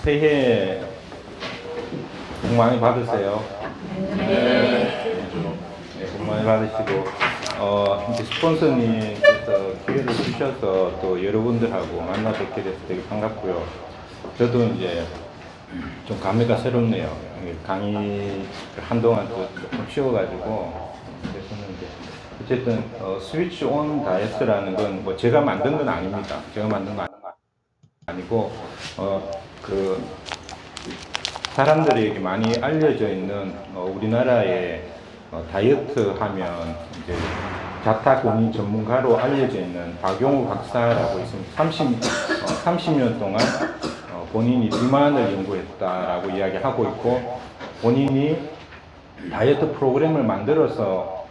새해 복 많이 받으세요. 네, 복 많이 받으시고, 이제 스폰서님께서 기회를 주셔서 또 여러분들하고 만나 뵙게 돼서 되게 반갑고요. 저도 이제 좀 감회가 새롭네요. 강의를 한동안 또 조금 쉬어가지고, 그래서는 이제 어쨌든 스위치 온 다이어트라는 건 뭐 제가 만든 건 아닙니다. 제가 만든 건 아니고 그 사람들에게 많이 알려져 있는 우리나라의 다이어트 하면 이제 자타 권위 전문가로 알려져 있는 박용우 박사라고 있습니다. 30년 동안 본인이 비만을 연구했다라고 이야기하고 있고, 본인이 다이어트 프로그램을 만들어서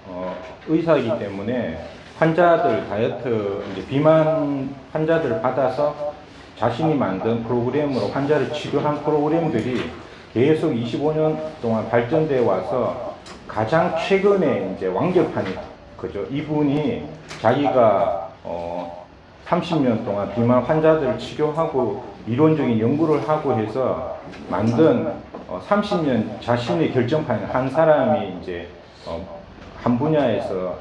의사이기 때문에 환자들 다이어트 이제 비만 환자들을 받아서 자신이 만든 프로그램으로 환자를 치료한 프로그램들이 계속 25년 동안 발전되어 와서 가장 최근에 이제 완결판이 그죠. 이분이 자기가 30년 동안 비만 환자들을 치료하고 이론적인 연구를 하고 해서 만든 30년 자신의 결정판을 한 사람이 이제 한 분야에서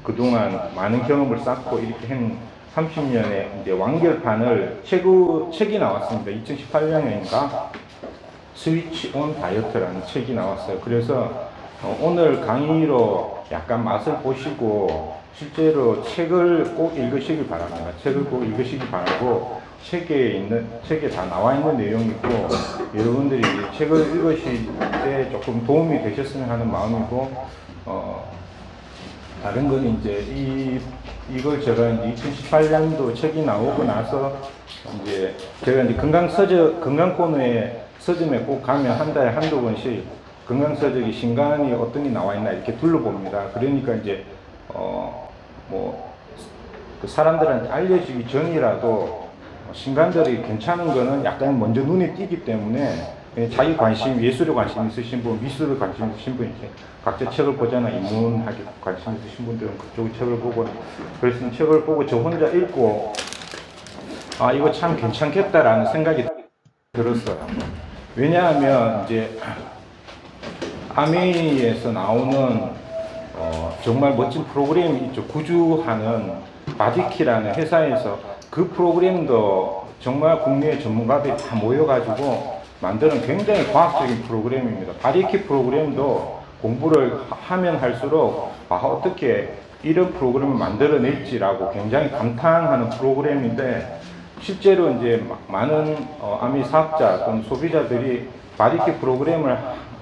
그동안 많은 경험을 쌓고 이렇게 한 30년의 이제 완결판을 책이 나왔습니다. 2018년인가 스위치 온 다이어트라는 책이 나왔어요. 그래서 오늘 강의로 약간 맛을 보시고 실제로 책을 꼭 읽으시길 바랍니다. 책을 꼭 읽으시기 바라고, 책에 다 나와 있는 내용이고, 여러분들이 이제 책을 읽으실 때 조금 도움이 되셨으면 하는 마음이고, 다른 건 이제 이걸 제가 이제 2018년도 책이 나오고 나서 이제 제가 이제 건강 코너에 서점에 꼭 가면 한 달에 한두 번씩 건강서적이 신간이 어떤 게 나와 있나 이렇게 둘러봅니다. 그러니까 이제 그 사람들한테 알려지기 전이라도 신간들이 괜찮은 거는 약간 먼저 눈에 띄기 때문에 자기 관심, 예술에 관심 있으신 분, 미술에 관심 있으신 분, 이렇게 각자 책을 보잖아. 인문학에 관심 있으신 분들은 그쪽 책을 보고, 그래서 책을 보고 저 혼자 읽고, 아, 이거 참 괜찮겠다라는 생각이 들었어요. 왜냐하면 이제 아메이에서 나오는 정말 멋진 프로그램이 있죠. 구주하는 바디키라는 회사에서 그 프로그램도 정말 국내 전문가들이 다 모여가지고 만드는 굉장히 과학적인 프로그램입니다. 바디키 프로그램도 공부를 하면 할수록 어떻게 이런 프로그램을 만들어냈지라고 굉장히 감탄하는 프로그램인데, 실제로 이제 많은 아미 사업자 또는 소비자들이 바디키 프로그램을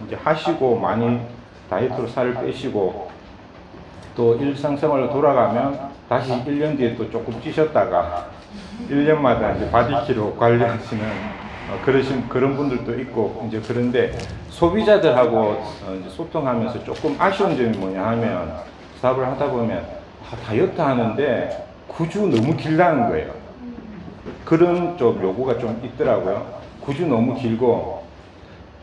이제 하시고 많이 다이어트로 살을 빼시고 또 일상생활로 돌아가면 다시 1년 뒤에 또 조금 찌셨다가 1년마다 이제 바디키로 관리하시는 그런 분들도 있고, 이제 그런데 소비자들하고 이제 소통하면서 조금 아쉬운 점이 뭐냐 하면, 사업을 하다 보면 다이어트 하는데 구주 너무 길다는 거예요. 그런 좀 요구가 좀 있더라고요. 구주 너무 길고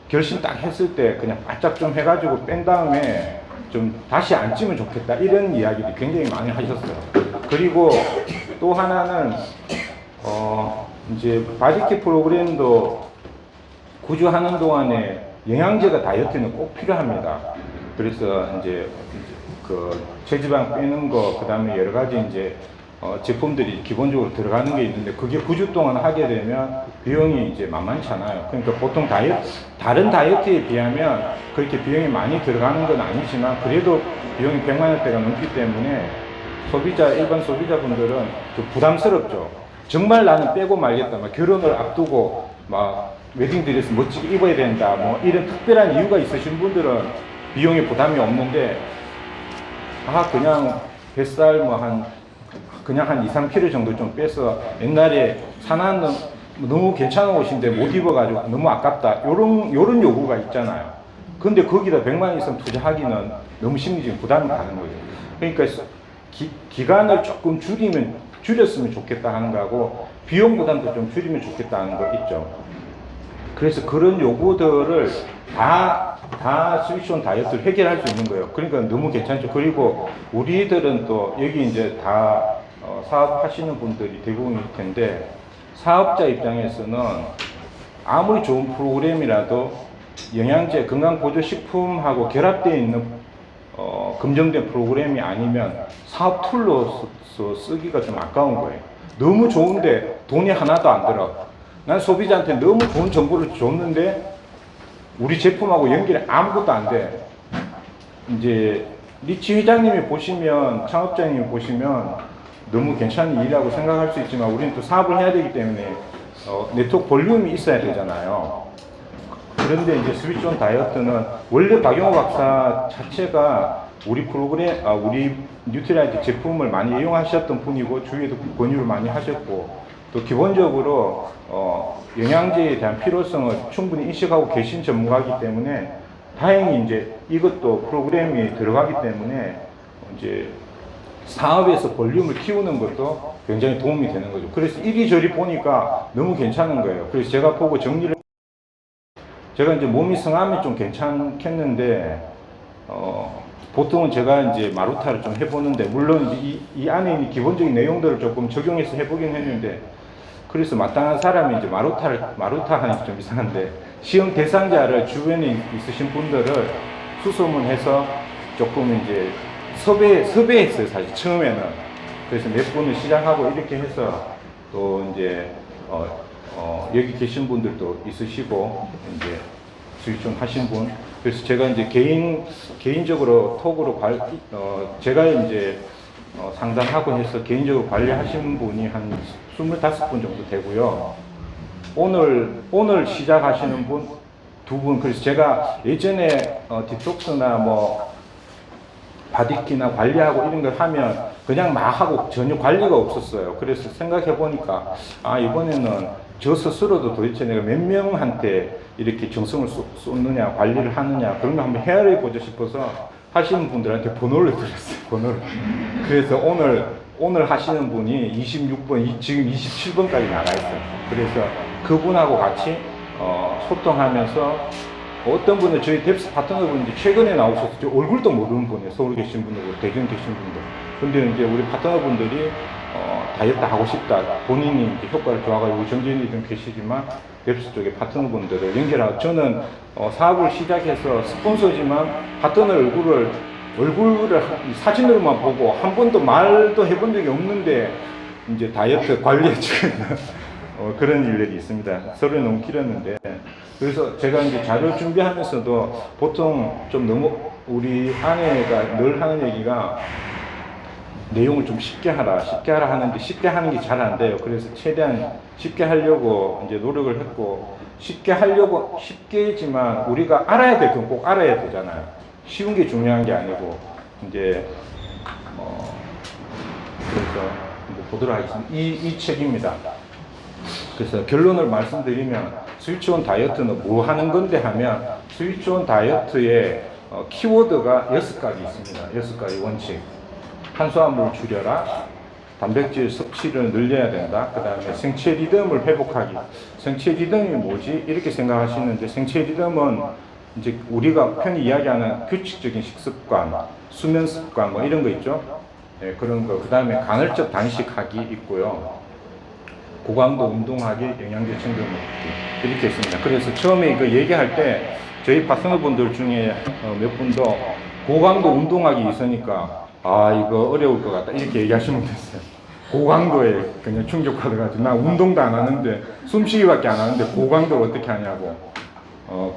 결심 딱 했을 때 그냥 바짝 좀 해가지고 뺀 다음에 좀 다시 안 찌면 좋겠다, 이런 이야기들이 굉장히 많이 하셨어요. 그리고 또 하나는 이제 바디키 프로그램도 구주하는 동안에 영양제가 다이어트는 꼭 필요합니다. 그래서 이제 그 체지방 빼는 거, 그 다음에 여러 가지 이제 제품들이 기본적으로 들어가는 게 있는데, 그게 9주 동안 하게 되면 비용이 이제 만만찮아요. 그러니까 보통 다른 다이어트에 비하면 그렇게 비용이 많이 들어가는 건 아니지만, 그래도 비용이 100만 원대가 넘기 때문에 일반 소비자분들은 좀 부담스럽죠. 정말 나는 빼고 말겠다, 막 결혼을 앞두고 막 웨딩드레스 멋지게 입어야 된다, 뭐 이런 특별한 이유가 있으신 분들은 비용에 부담이 없는데, 그냥 뱃살 그냥 한 2, 3kg 정도 좀 빼서 옛날에 사는 너무 괜찮은 옷인데 못 입어가지고 너무 아깝다, 요런 요구가 있잖아요. 근데 거기다 100만 원 이상 투자하기는 너무 심리적인 부담이 가는 거예요. 그러니까 기간을 조금 줄였으면 좋겠다 하는 거하고, 비용 부담도 좀 줄이면 좋겠다 하는 거 있죠. 그래서 그런 요구들을 다 스위치온 다이어트를 해결할 수 있는 거예요. 그러니까 너무 괜찮죠. 그리고 우리들은 또 여기 이제 다 사업하시는 분들이 대부분일 텐데, 사업자 입장에서는 아무리 좋은 프로그램이라도 영양제, 건강보조식품하고 결합되어 있는 검증된 프로그램이 아니면 사업 툴로서 쓰기가 좀 아까운 거예요. 너무 좋은데 돈이 하나도 안 들어. 난 소비자한테 너무 좋은 정보를 줬는데 우리 제품하고 연결이 아무것도 안 돼. 이제 리치 회장님이 보시면, 창업자님이 보시면 너무 괜찮은 일이라고 생각할 수 있지만 우리는 또 사업을 해야 되기 때문에 네트워크 볼륨이 있어야 되잖아요. 그런데 이제 스위치온 다이어트는 원래 박용호 박사 자체가 우리 프로그램, 우리 뉴트라이트 제품을 많이 이용하셨던 분이고 주위에도 권유를 많이 하셨고 또 기본적으로 영양제에 대한 필요성을 충분히 인식하고 계신 전문가이기 때문에 다행히 이제 이것도 프로그램이 들어가기 때문에 이제 사업에서 볼륨을 키우는 것도 굉장히 도움이 되는 거죠. 그래서 이리저리 보니까 너무 괜찮은 거예요. 그래서 제가 보고 정리를 제가 이제 몸이 성함이 좀 괜찮겠는데 보통은 제가 이제 마루타를 좀 해보는데 물론 이제 이 안에 있는 기본적인 내용들을 조금 적용해서 해보긴 했는데 그래서 마땅한 사람이 이제 마루타 하니 좀 이상한데 시험 대상자를 주변에 있으신 분들을 수소문해서 조금 이제 섭외했어요 사실 처음에는. 그래서 몇 분을 시작하고 이렇게 해서 또 이제 여기 계신 분들도 있으시고 이제 스위치온 하신 분. 그래서 제가 이제 개인적으로 톡으로 제가 이제 상담하고 해서 개인적으로 관리하신 분이 한 25분 정도 되고요. 오늘 시작하시는 분 2분. 그래서 제가 예전에 디톡스나 뭐 바디키나 관리하고 이런 걸 하면 그냥 막 하고 전혀 관리가 없었어요. 그래서 생각해 보니까 이번에는 저 스스로도 도대체 내가 몇 명한테 이렇게 정성을 쏟느냐 관리를 하느냐 그런 거 한번 헤아려 보자 싶어서 하시는 분들한테 번호를 드렸어요. 번호를. 그래서 오늘 하시는 분이 26번, 지금 27번까지 나가 있어요. 그래서 그분하고 같이 소통하면서 어떤 분은 저희 뎁스 파트너분인데 최근에 나오셔서 저 얼굴도 모르는 분이에요. 서울 계신 분들, 대전 계신 분들. 근데 이제 우리 파트너분들이 다이어트 하고 싶다. 본인이 이제 효과를 좋아가지고 정진이든 계시지만 뎁스 쪽에 파트너분들을 연결하고 저는 사업을 시작해서 스폰서지만 파트너 얼굴을 사진으로만 보고 한 번도 말도 해본 적이 없는데 이제 다이어트 관리해주고 있는 그런 일들이 있습니다. 서류 너무 길었는데 그래서 제가 이제 자료 준비하면서도 보통 좀 너무 우리 아내가 늘 하는 얘기가 내용을 좀 쉽게 하라 하는데 쉽게 하는 게 잘 안 돼요. 그래서 최대한 쉽게 하려고 이제 노력을 했고 쉽게지만 우리가 알아야 될 건 꼭 알아야 되잖아요. 쉬운 게 중요한 게 아니고 이제 그래서 이제 보도록 하겠습니다. 이 책입니다. 그래서 결론을 말씀드리면 스위치온 다이어트는 뭐 하는 건데 하면 스위치온 다이어트의 키워드가 6가지 있습니다. 6가지 원칙. 탄수화물을 줄여라. 단백질 섭취를 늘려야 된다. 그 다음에 생체 리듬을 회복하기. 생체 리듬이 뭐지? 이렇게 생각하시는데 생체 리듬은 이제 우리가 편히 이야기하는 규칙적인 식습관, 수면 습관 뭐 이런 거 있죠. 네, 그런 거. 그 다음에 간헐적 단식하기 있고요. 고강도 운동하기, 영양제 챙겨 먹기 이렇게 있습니다. 그래서 처음에 이거 얘기할 때 저희 파트너분들 중에 몇 분도 고강도 운동하기 있으니까 이거 어려울 것 같다 이렇게 얘기하시면 됐어요. 고강도에 그냥 충격받아가지고 나 운동도 안 하는데 숨쉬기밖에 안 하는데 고강도를 어떻게 하냐고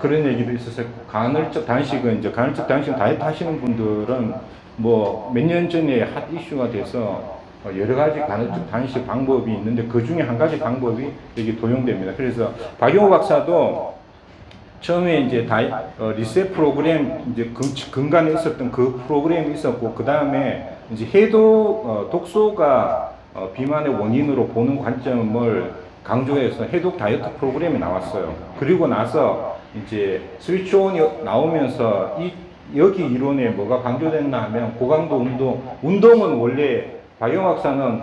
그런 얘기도 있었어요. 간헐적 단식은 이제 간헐적 단식 다이어트 하시는 분들은 뭐 몇 년 전에 핫 이슈가 돼서 여러 가지 간헐적 단식 방법이 있는데 그 중에 한 가지 방법이 여기 도용됩니다. 그래서 박용호 박사도 처음에 이제 리셋 프로그램 이제 근간에 있었던 그 프로그램이 있었고 그 다음에 이제 해독 독소가 비만의 원인으로 보는 관점을 강조해서 해독 다이어트 프로그램이 나왔어요. 그리고 나서 이제 스위치온이 나오면서 여기 이론에 뭐가 강조됐나 하면 고강도 운동은 원래 박용호 박사는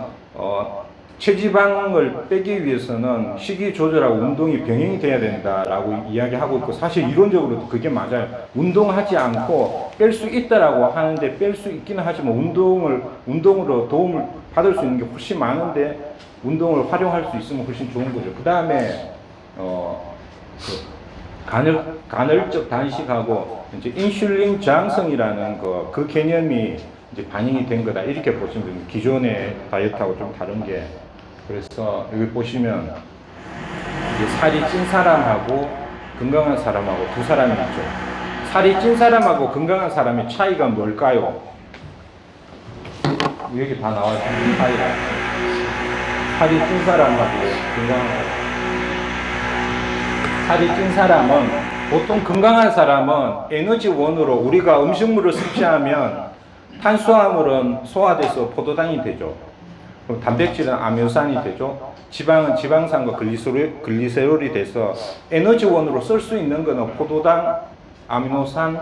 체지방을 빼기 위해서는 식이 조절하고 운동이 병행이 돼야 된다라고 이야기하고 있고 사실 이론적으로도 그게 맞아요. 운동하지 않고 뺄 수 있다라고 하는데 뺄 수 있기는 하지만 운동으로 도움을 받을 수 있는 게 훨씬 많은데 운동을 활용할 수 있으면 훨씬 좋은 거죠. 그 다음에 간헐적 단식하고 이제 인슐린 저항성이라는 그 개념이 이제 반영이 된 거다 이렇게 보시면 됩니다. 기존의 다이어트하고 좀 다른 게. 그래서 여기 보시면 이제 살이 찐 사람하고 건강한 사람하고 두 사람이 있죠. 살이 찐 사람하고 건강한 사람의 차이가 뭘까요? 여기 다 나와 있는 차이가. 살이 찐 사람하고 건강한 사람. 살이 찐 사람은 보통 건강한 사람은 에너지원으로 우리가 음식물을 섭취하면 탄수화물은 소화돼서 포도당이 되죠. 그럼 단백질은 아미노산이 되죠. 지방은 지방산과 글리세롤이 돼서 에너지원으로 쓸 수 있는 것은 포도당, 아미노산,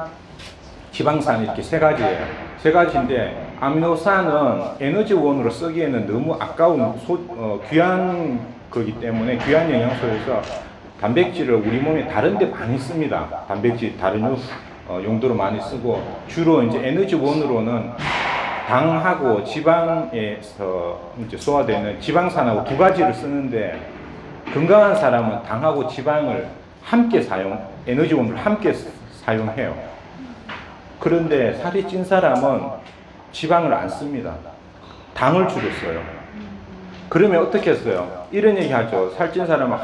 지방산 이렇게 세 가지예요. 세 가지인데 아미노산은 에너지원으로 쓰기에는 너무 아까운 귀한 거기 때문에 귀한 영양소여서 단백질을 우리 몸에 다른 데 많이 씁니다. 단백질 다른 용도로 많이 쓰고 주로 이제 에너지원으로는 당하고 지방에서 이제 소화되는 지방산하고 두 가지를 쓰는데 건강한 사람은 당하고 지방을 함께 에너지원을 함께 사용해요. 그런데 살이 찐 사람은 지방을 안 씁니다. 당을 주로 써요. 그러면 어떻게 써요? 이런 얘기 하죠. 살찐 사람은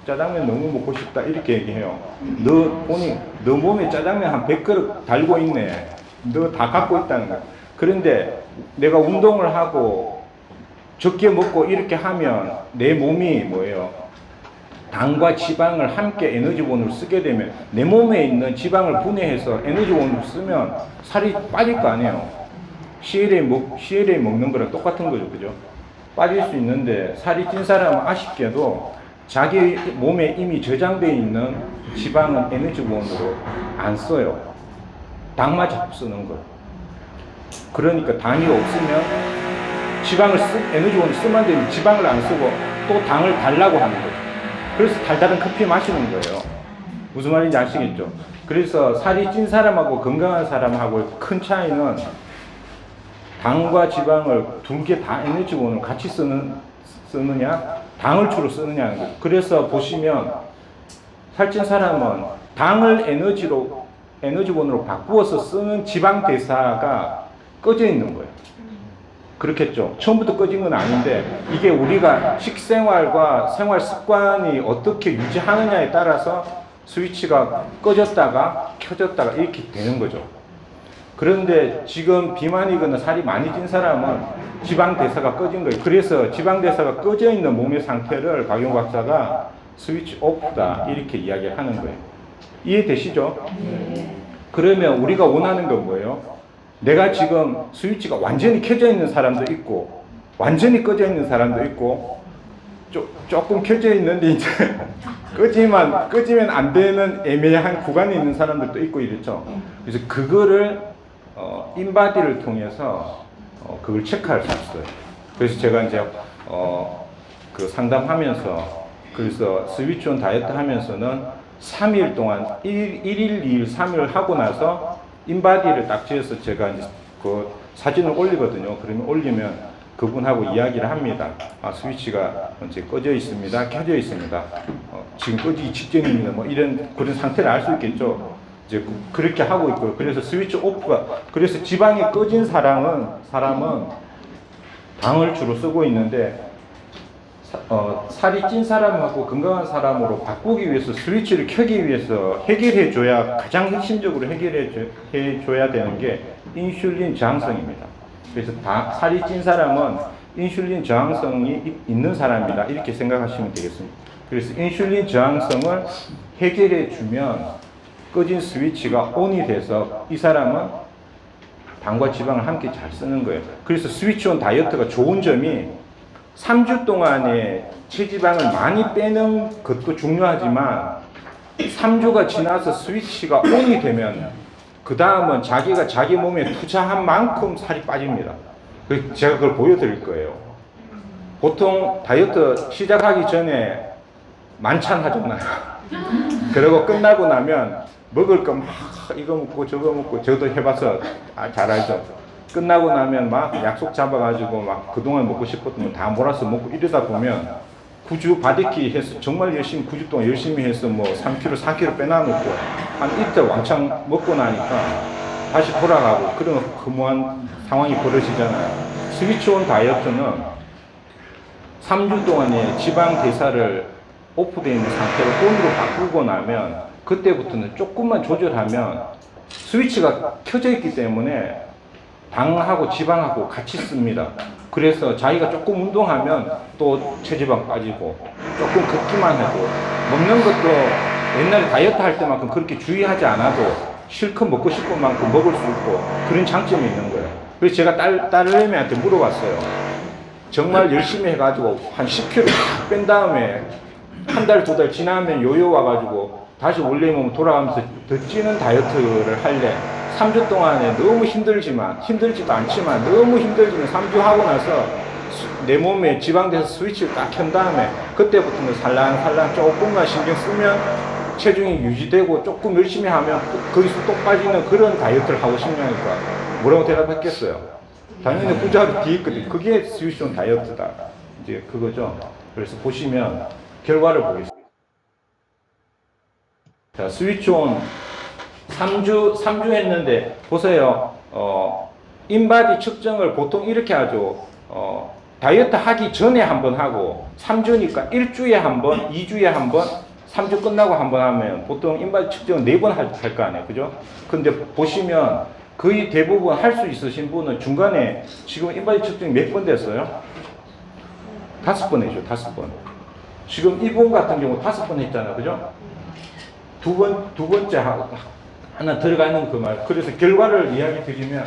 짜장면 너무 먹고 싶다 이렇게 얘기해요. 너 몸에 짜장면 한 100그릇 달고 있네. 너 다 갖고 있다는 거야. 그런데 내가 운동을 하고 적게 먹고 이렇게 하면 내 몸이 뭐예요? 당과 지방을 함께 에너지원으로 쓰게 되면 내 몸에 있는 지방을 분해해서 에너지원으로 쓰면 살이 빠질 거 아니에요. CLA 먹는 거랑 똑같은 거죠. 그죠? 빠질 수 있는데 살이 찐 사람은 아쉽게도 자기 몸에 이미 저장되어 있는 지방은 에너지원으로 안 써요. 당만 자꾸 쓰는 거예요. 그러니까 당이 없으면 에너지원을 쓰면 되면 지방을 안 쓰고 또 당을 달라고 하는 거죠. 그래서 달달한 커피 마시는 거예요. 무슨 말인지 아시겠죠? 그래서 살이 찐 사람하고 건강한 사람하고 큰 차이는 당과 지방을 두 개 다 에너지원을 같이 쓰느냐 당을 주로 쓰느냐는 거예요. 그래서 보시면 살찐 사람은 당을 에너지원으로 바꾸어서 쓰는 지방 대사가 꺼져 있는 거예요. 그렇겠죠. 처음부터 꺼진 건 아닌데 이게 우리가 식생활과 생활 습관이 어떻게 유지하느냐에 따라서 스위치가 꺼졌다가 켜졌다가 이렇게 되는 거죠. 그런데 지금 비만이거나 살이 많이 찐 사람은 지방 대사가 꺼진 거예요. 그래서 지방 대사가 꺼져 있는 몸의 상태를 박용 박사가 스위치 오프다 이렇게 이야기하는 거예요. 이해되시죠? 그러면 우리가 원하는 건 뭐예요? 내가 지금 스위치가 완전히 켜져 있는 사람도 있고 완전히 꺼져 있는 사람도 있고 조금 켜져 있는데 이제 끄지면 안 되는 애매한 구간에 있는 사람들도 있고 이렇죠. 그래서 그거를 인바디를 통해서 그걸 체크할 수 있어요. 그래서 제가 이제 그 상담하면서 그래서 스위치온 다이어트 하면서는 3일 동안 1일, 2일, 3일 하고 나서 인바디를 딱 지어서 제가 이제 그 사진을 올리거든요. 그러면 올리면 그분하고 이야기를 합니다. 스위치가 이제 꺼져 있습니다. 켜져 있습니다. 지금 꺼지기 직전입니다. 뭐 그런 상태를 알 수 있겠죠. 이제 그렇게 하고 있고요. 그래서 스위치 오프가, 그래서 지방이 꺼진 사람은 당을 주로 쓰고 있는데, 살이 찐 사람하고 건강한 사람으로 바꾸기 위해서 스위치를 켜기 위해서 가장 핵심적으로 해결해줘야 되는 게 인슐린 저항성입니다. 그래서 살이 찐 사람은 인슐린 저항성이 있는 사람이다 이렇게 생각하시면 되겠습니다. 그래서 인슐린 저항성을 해결해주면 꺼진 스위치가 ON이 돼서 이 사람은 당과 지방을 함께 잘 쓰는 거예요. 그래서 스위치온 다이어트가 좋은 점이 3주 동안에 체지방을 많이 빼는 것도 중요하지만 3주가 지나서 스위치가 ON이 되면 그 다음은 자기가 자기 몸에 투자한 만큼 살이 빠집니다. 제가 그걸 보여드릴 거예요. 보통 다이어트 시작하기 전에 만찬 하잖아요. 그리고 끝나고 나면 먹을 거 막 이거 먹고 저거 먹고 저도 해봐서 잘 알죠. 끝나고 나면 막 약속 잡아가지고 막 그동안 먹고 싶었던 거 다 몰아서 먹고 이러다 보면 구주 바디키 해서 정말 열심히 9주 동안 열심히 해서 뭐 3kg, 4kg 빼놔놓고 한 이틀 왕창 먹고 나니까 다시 돌아가고 그런 허무한 상황이 벌어지잖아요. 스위치온 다이어트는 3주 동안의 지방 대사를 오프되어 있는 상태로 온으로 바꾸고 나면 그때부터는 조금만 조절하면 스위치가 켜져 있기 때문에 당하고 지방하고 같이 씁니다. 그래서 자기가 조금 운동하면 또 체지방 빠지고 조금 걷기만 해도 먹는 것도 옛날에 다이어트 할 때만큼 그렇게 주의하지 않아도 실컷 먹고 싶은 만큼 먹을 수 있고 그런 장점이 있는 거예요. 그래서 제가 딸내미한테 물어봤어요. 정말 열심히 해가지고 한 10kg 뺀 다음에 한 달, 두 달 지나면 요요 와가지고 다시 원래 몸 돌아가면서 더 찌는 다이어트를 할래. 3주 동안에 너무 힘들지도 않지만 너무 힘들지만 3주 하고 나서 내 몸에 지방돼서 스위치를 딱 켠 다음에 그때부터는 살랑살랑 조금만 신경 쓰면 체중이 유지되고 조금 열심히 하면 거기서 또 빠지는 그런 다이어트를 하고 싶냐니까 뭐라고 대답했겠어요? 당연히 구자로 뒤에 있거든. 그게 스위치온 다이어트다. 이제 그거죠. 그래서 보시면 결과를 보겠습니다. 자, 스위치온 3주 했는데 보세요. 인바디 측정을 보통 이렇게 하죠. 다이어트 하기 전에 한번 하고 3주니까 1주에 한 번, 2주에 한 번, 3주 끝나고 한 번 하면 보통 인바디 측정을 4번 할 거 아니에요. 그죠? 근데 보시면 거의 대부분 할 수 있으신 분은 중간에 지금 인바디 측정이 몇 번 됐어요? 5번 했죠. 5번. 지금 이분 같은 경우 5번 했잖아요. 그죠? 두 번째 하나 들어가 있는 그 말. 그래서 결과를 이야기 드리면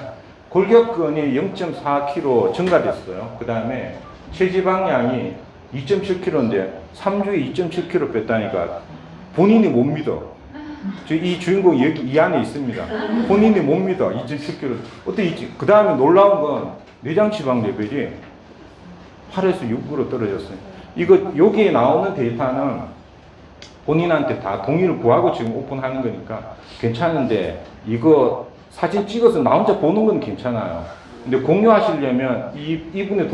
골격근이 0.4kg 증가됐어요. 그 다음에 체지방량이 2.7kg인데 3주에 2.7kg 뺐다니까 본인이 못 믿어. 이 주인공이 여기 이 안에 있습니다. 본인이 못 믿어. 2.7kg. 어떻게 있지? 그 다음에 놀라운 건 내장 지방 레벨이 8에서 6으로 떨어졌어요. 여기에 나오는 데이터는 본인한테 다 동의를 구하고 지금 오픈하는 거니까 괜찮은데 이거 사진 찍어서 나 혼자 보는 건 괜찮아요. 근데 공유하시려면 이분의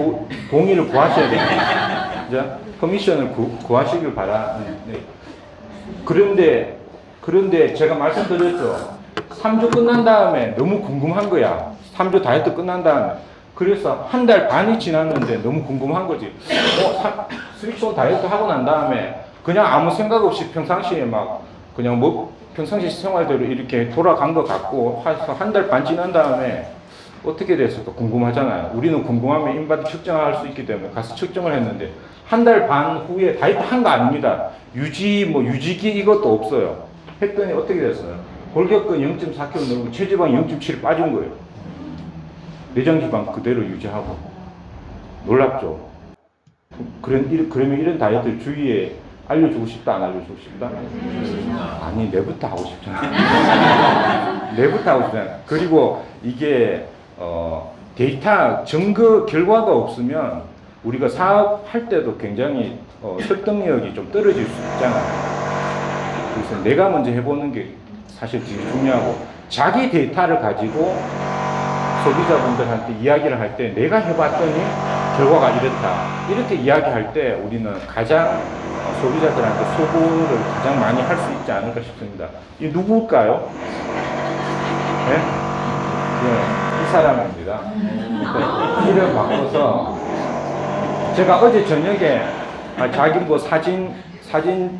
동의를 구하셔야 됩니다. 이제 퍼미션을 구하시길 바라는데 그런데 제가 말씀드렸죠. 3주 끝난 다음에 너무 궁금한 거야. 3주 다이어트 끝난 다음에 그래서 한 달 반이 지났는데 너무 궁금한 거지. 스위치온 다이어트 하고 난 다음에 그냥 아무 생각 없이 평상시에 막 그냥 뭐 평상시 생활대로 이렇게 돌아간 것 같고 한 달 반 지난 다음에 어떻게 됐을까 궁금하잖아요. 우리는 궁금하면 인바디 측정할 수 있기 때문에 가서 측정을 했는데 한 달 반 후에 다이어트 한 거 아닙니다. 유지기 이것도 없어요. 했더니 어떻게 됐어요? 골격근 0.4kg 늘고 체지방 0.7 빠진 거예요. 내장지방 그대로 유지하고. 놀랍죠? 그러면 이런 다이어트 주위에 알려주고 싶다, 안 알려주고 싶다? 아니, 내부터 하고 싶잖아. 내부터 하고 싶잖아. 그리고 이게, 데이터, 증거, 결과가 없으면 우리가 사업할 때도 굉장히 설득력이 좀 떨어질 수 있잖아요. 그래서 내가 먼저 해보는 게 사실 되게 중요하고, 자기 데이터를 가지고 소비자분들한테 이야기를 할 때 내가 해봤더니 결과가 이렇다. 이렇게 이야기할 때 우리는 가장 소비자들한테 소구를 가장 많이 할 수 있지 않을까 싶습니다. 이 누구일까요? 네? 네, 이 사람입니다. 이름 바꿔서 제가 어제 저녁에 자기 뭐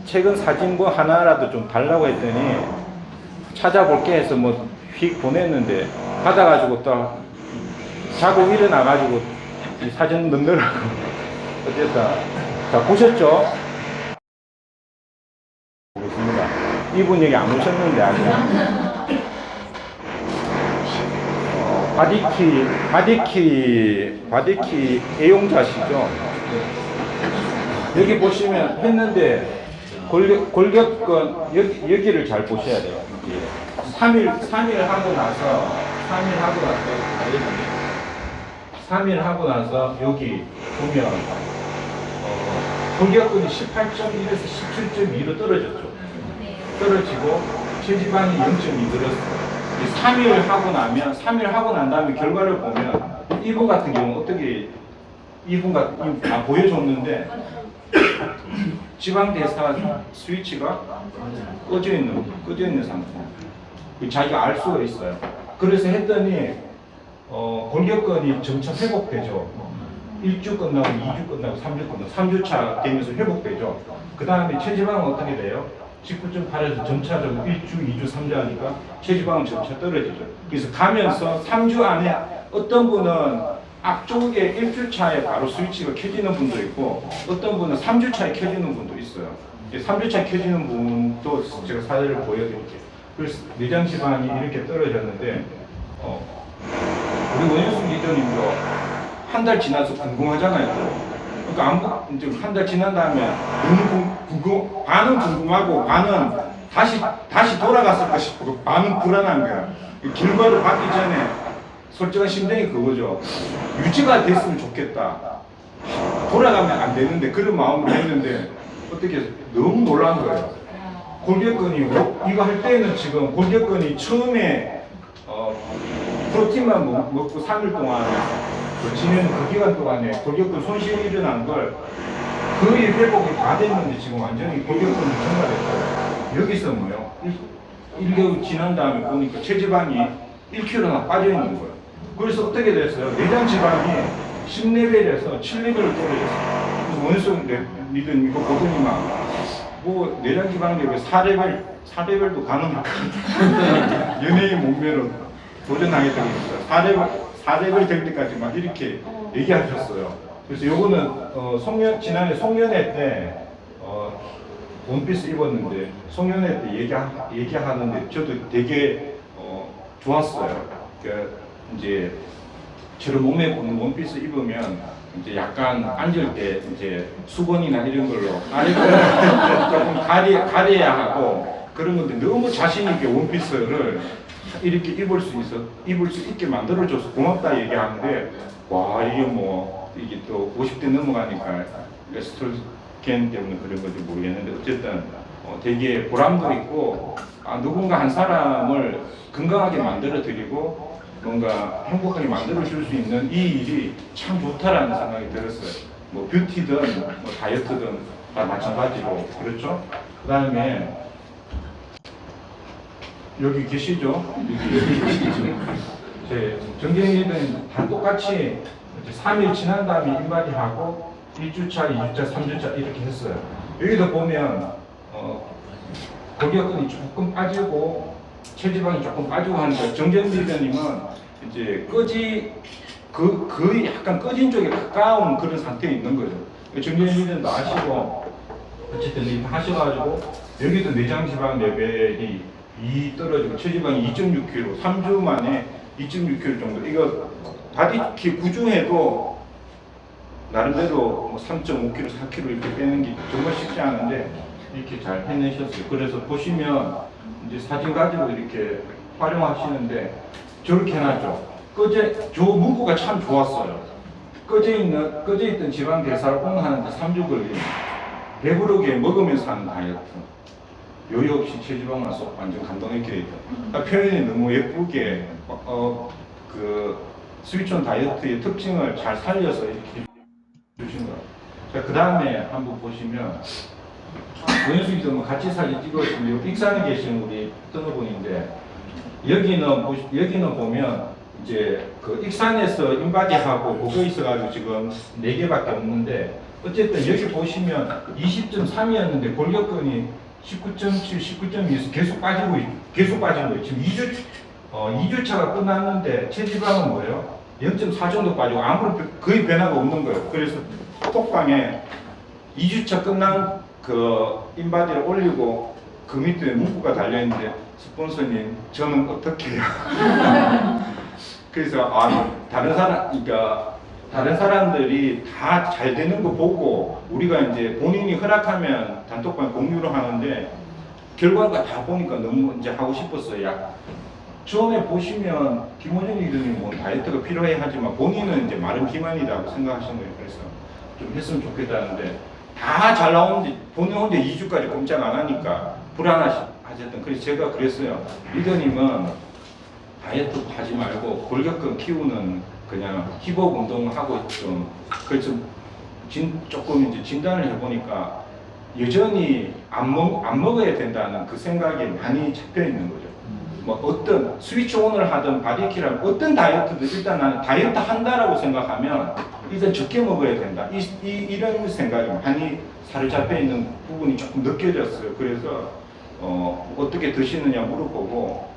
최근 사진 뭐 하나라도 좀 달라고 했더니 찾아볼게 해서 뭐 휙 보냈는데 받아가지고 또 자고 일어나가지고 이 사진 넣느라고 어쨌든 자 보셨죠? 보겠습니다. 이분 여기 안 오셨는데 아직 바디키 애용자시죠? 여기 보시면 했는데 골격근 여기를 잘 보셔야 돼요. 3일 하고 나서 3일 하고 나서 여기 보면 골격근이 18.1에서 17.2로 떨어졌죠. 떨어지고 체지방이 0.2 늘었어요. 3일 하고 난 다음에 결과를 보면 이분 같은 경우는 어떻게 보여줬는데 지방 대사 스위치가 꺼져 있는 상태. 자기가 알 수가 있어요. 그래서 했더니 골격근이 점차 회복되죠. 1주 끝나고 2주 끝나고 3주 끝나고 3주차 되면서 회복되죠. 그 다음에 체지방은 어떻게 돼요? 19.8에서 점차적으로 1주, 2주, 3주 하니까 체지방은 점차 떨어지죠. 그래서 가면서 3주 안에 어떤 분은 앞쪽에 1주차에 바로 스위치가 켜지는 분도 있고 어떤 분은 3주차에 켜지는 분도 있어요. 3주차에 켜지는 분도 제가 사례를 보여드릴게요. 그래서 내장지방이 이렇게 떨어졌는데 우리 원효숙 리더님도 한 달 지나서 궁금하잖아요. 그러니까 이제 한 달 지난 다음에 너무 반은 궁금하고 반은 다시 돌아갔을까 싶고 반은 불안한 거야. 결과를 받기 전에 솔직한 심정이 그거죠. 유지가 됐으면 좋겠다. 돌아가면 안 되는데 그런 마음으로 했는데 어떻게 너무 놀란 거예요. 골격근이 이거 할 때는 지금 골격근이 처음에 프로틴만 먹고 3일 동안 지내는 그 기간 동안에 골격근 손실이 일어난 걸 거의 회복이 다 됐는데 지금 완전히 골격근이 증가됐고 여기서 뭐요? 1개월 지난 다음에 보니까 체지방이 1kg나 빠져 있는 거예요. 그래서 어떻게 됐어요? 내장 지방이 10레벨에서 7레벨로 떨어졌어요. 그래서 원효숙 리더님 이거 보더니 뭐 내장 지방 레벨 4레벨도 가능할까? 연예인 몸매로 도전하겠다고 했어요. 4레벨 될 때까지 막 이렇게 얘기하셨어요. 그래서 요거는 지난해 송년회 때 원피스 입었는데 송년회 때 얘기하는데 저도 되게 좋았어요. 그러니까 이제 저런 몸에 보는 원피스 입으면 이제 약간 앉을 때 이제 수건이나 이런 걸로 조금 가려야 하고 그런 건데 너무 자신 있게 원피스를 이렇게 입을 수 있게 만들어줘서 고맙다 얘기하는데 와 이게 또 50대 넘어가니까 에스트로겐 때문에 그런 건지 모르겠는데 어쨌든 되게 보람도 있고 누군가 한 사람을 건강하게 만들어 드리고 뭔가 행복하게 만들어 줄 수 있는 이 일이 참 좋다라는 생각이 들었어요. 뭐 뷰티든 뭐 다이어트든 다 마찬가지로 그렇죠. 그 다음에 여기 계시죠? 여기 계시죠? 정경이는 다 똑같이 3일 지난 다음에 인바디하고 1주차, 2주차, 3주차 이렇게 했어요. 여기도 보면 골격근이 조금 빠지고 체지방이 조금 빠지고 하는데 정경 리더님은 이제 거의 약간 꺼진 쪽에 가까운 그런 상태에 있는 거죠. 정경 리더님도 아시고 어쨌든 이렇게 하셔가지고 여기도 내장지방 레벨이 떨어지고 체지방이 2.6kg, 3주 만에 2.6kg 정도. 이거 바디키 구중해도 나름대로 뭐 3.5kg, 4kg 이렇게 빼는 게 정말 쉽지 않은데 이렇게 잘 해내셨어요. 그래서 보시면 이제 사진 가지고 이렇게 활용하시는데 저렇게 해놨죠. 저 문구가 참 좋았어요. 꺼져 있던 지방 대사를 옹하는데 3주 걸린 배부르게 먹으면서 하는 다이어트. 요요 없이 체지방 나서 완전 감동했게 돼 있다. 표현이 너무 예쁘게 그 스위치온 다이어트의 특징을 잘 살려서 이렇게 주신 거예요. 자, 그 다음에 한번 보시면 원효숙이도 같이 사진 찍었으면 익산에 계신 우리 떠너분인데 여기는 보면 이제 그 익산에서 인바디하고 그거 있어가지고 지금 4개밖에 없는데 어쨌든 여기 보시면 20.3이었는데 골격근이 19.7, 19.2에서 계속 빠진 거예요. 지금 2주차가 끝났는데 체지방은 뭐예요? 0.4 정도 빠지고 거의 변화가 없는 거예요. 그래서 톡방에 2주차 끝난 그 인바디를 올리고 그 밑에 문구가 달려있는데 스폰서님 저는 어떻게 해요? 그래서 다른 사람들이 다 잘 되는 거 보고 우리가 이제 본인이 허락하면 단톡방 공유를 하는데 결과가 다 보니까 너무 이제 하고 싶었어요. 처음에 보시면 김호준 리더님 뭐 다이어트가 필요해 하지만 본인은 이제 마른 비만이라고 생각하시는 거예요. 그래서 좀 했으면 좋겠다는데 다 잘 나오는데 본인 혼자 2주까지 꼼짝 안 하니까 불안하셨던. 그래서 제가 그랬어요. 리더님은 다이어트 하지 말고 골격근 키우는 그냥 힙업 운동하고 좀 그래서 조금 이제 진단을 해보니까 여전히 안 먹어야 된다는 그 생각이 많이 잡혀 있는 거죠. 뭐 어떤 스위치 온을 하든 바디키를 어떤 다이어트든 일단 나는 다이어트 한다라고 생각하면 일단 적게 먹어야 된다. 이런 생각이 많이 사로잡혀 있는 부분이 조금 느껴졌어요. 그래서 어떻게 드시느냐 물어보고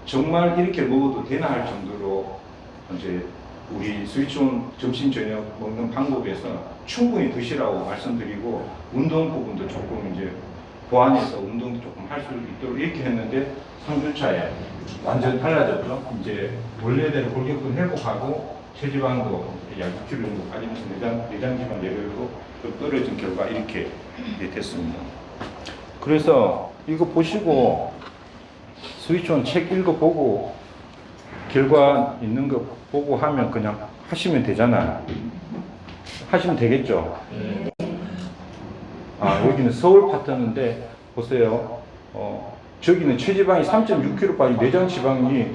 정말 이렇게 먹어도 되나 할 정도로 이제 우리 스위치온 점심 저녁 먹는 방법에서 충분히 드시라고 말씀드리고 운동 부분도 조금 이제 보완해서 운동도 조금 할 수 있도록 이렇게 했는데 3주차에 완전 달라졌죠. 이제 원래대로 골격근 회복하고 체지방도 약 6kg 정도 빠지면서 내장 지방 레벨도 좀 떨어진 결과 이렇게 됐습니다. 그래서 이거 보시고 스위치온 책 읽어보고 결과 있는 거 보고 하면 그냥 하시면 되잖아요. 하시면 되겠죠. 여기는 서울 파트너인데 보세요. 저기는 체지방이 3.6kg 빠진 내장 지방이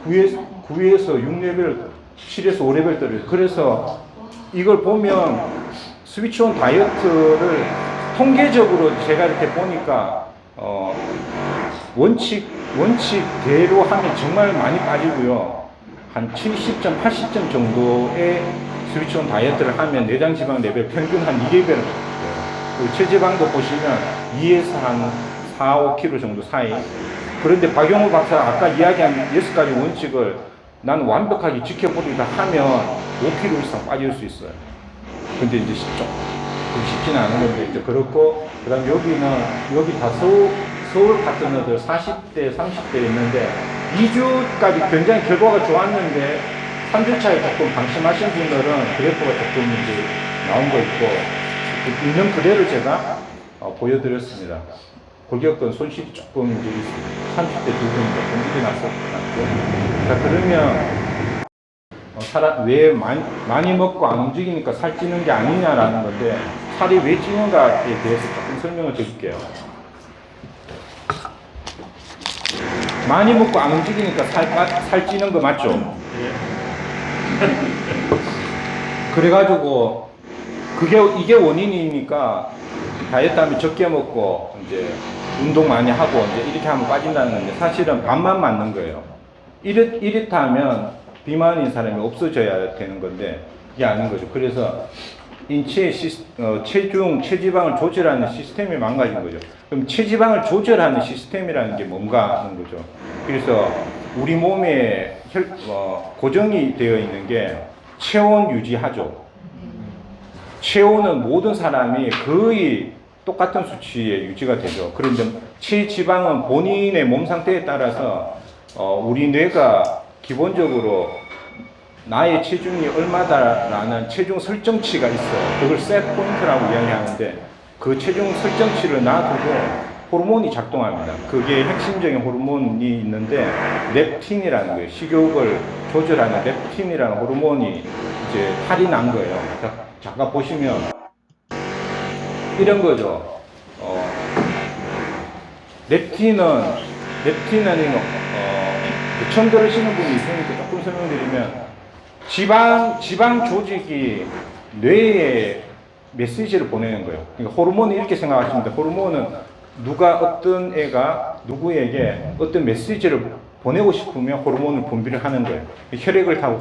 9에서 6레벨, 7에서 5레벨 떨어져요. 그래서 이걸 보면 스위치온 다이어트를 통계적으로 제가 이렇게 보니까 원칙대로 하면 정말 많이 빠지고요. 한 70점, 80점 정도의 스위치온 다이어트를 하면 내장 지방 레벨 평균 한 2레벨. 그리고 체지방도 보시면 2에서 한 4, 5kg 정도 사이. 그런데 박용호 박사가 아까 이야기한 6가지 원칙을 나는 완벽하게 지켜보리다 하면 5kg 이상 빠질 수 있어요. 근데 이제 쉽지는 않은 건데, 이제 그렇고, 그 다음 여기 다 서울 파트너들 40대, 30대 있는데, 2주까지 굉장히 결과가 좋았는데, 3주차에 조금 방심하신 분들은 그래프가 조금 이제 나온 거 있고, 있는 그대로 제가 보여드렸습니다. 골격근 손실이 조금 이제 30대 두 분 조금 일어났었고. 자, 그러면, 왜 많이 먹고 안 움직이니까 살 찌는 게 아니냐라는 건데, 살이 왜 찌는가에 대해서 조금 설명을 드릴게요. 많이 먹고 안 움직이니까 살 찌는 거 맞죠? 그래가지고 이게 원인이니까 다이어트 하면 적게 먹고 이제 운동 많이 하고 이제 이렇게 하면 빠진다는 건데 사실은 반만 맞는 거예요. 이렇다 하면 비만인 사람이 없어져야 되는 건데 이게 아닌 거죠. 그래서 인체의 체지방을 조절하는 시스템이 망가진 거죠. 그럼 체지방을 조절하는 시스템이라는 게 뭔가 하는 거죠. 그래서 우리 몸에 고정이 되어 있는 게 체온 유지하죠. 체온은 모든 사람이 거의 똑같은 수치에 유지가 되죠. 그런데 체지방은 본인의 몸 상태에 따라서 우리 뇌가 기본적으로 나의 체중이 얼마다라는 체중 설정치가 있어요. 그걸 셋 포인트라고 이야기하는데 그 체중 설정치를 놔두고 호르몬이 작동합니다. 그게 핵심적인 호르몬이 있는데 렙틴이라는 거예요. 식욕을 조절하는 렙틴이라는 호르몬이 이제 탈이 난 거예요. 잠깐 보시면 이런 거죠. 렙틴은 처음 들으시는 분이 있으니까 조금 설명드리면 지방 조직이 뇌에 메시지를 보내는 거예요. 그러니까 호르몬은 이렇게 생각하시면 돼요. 호르몬은 어떤 애가 누구에게 어떤 메시지를 보내고 싶으면 호르몬을 분비를 하는 거예요. 혈액을 타고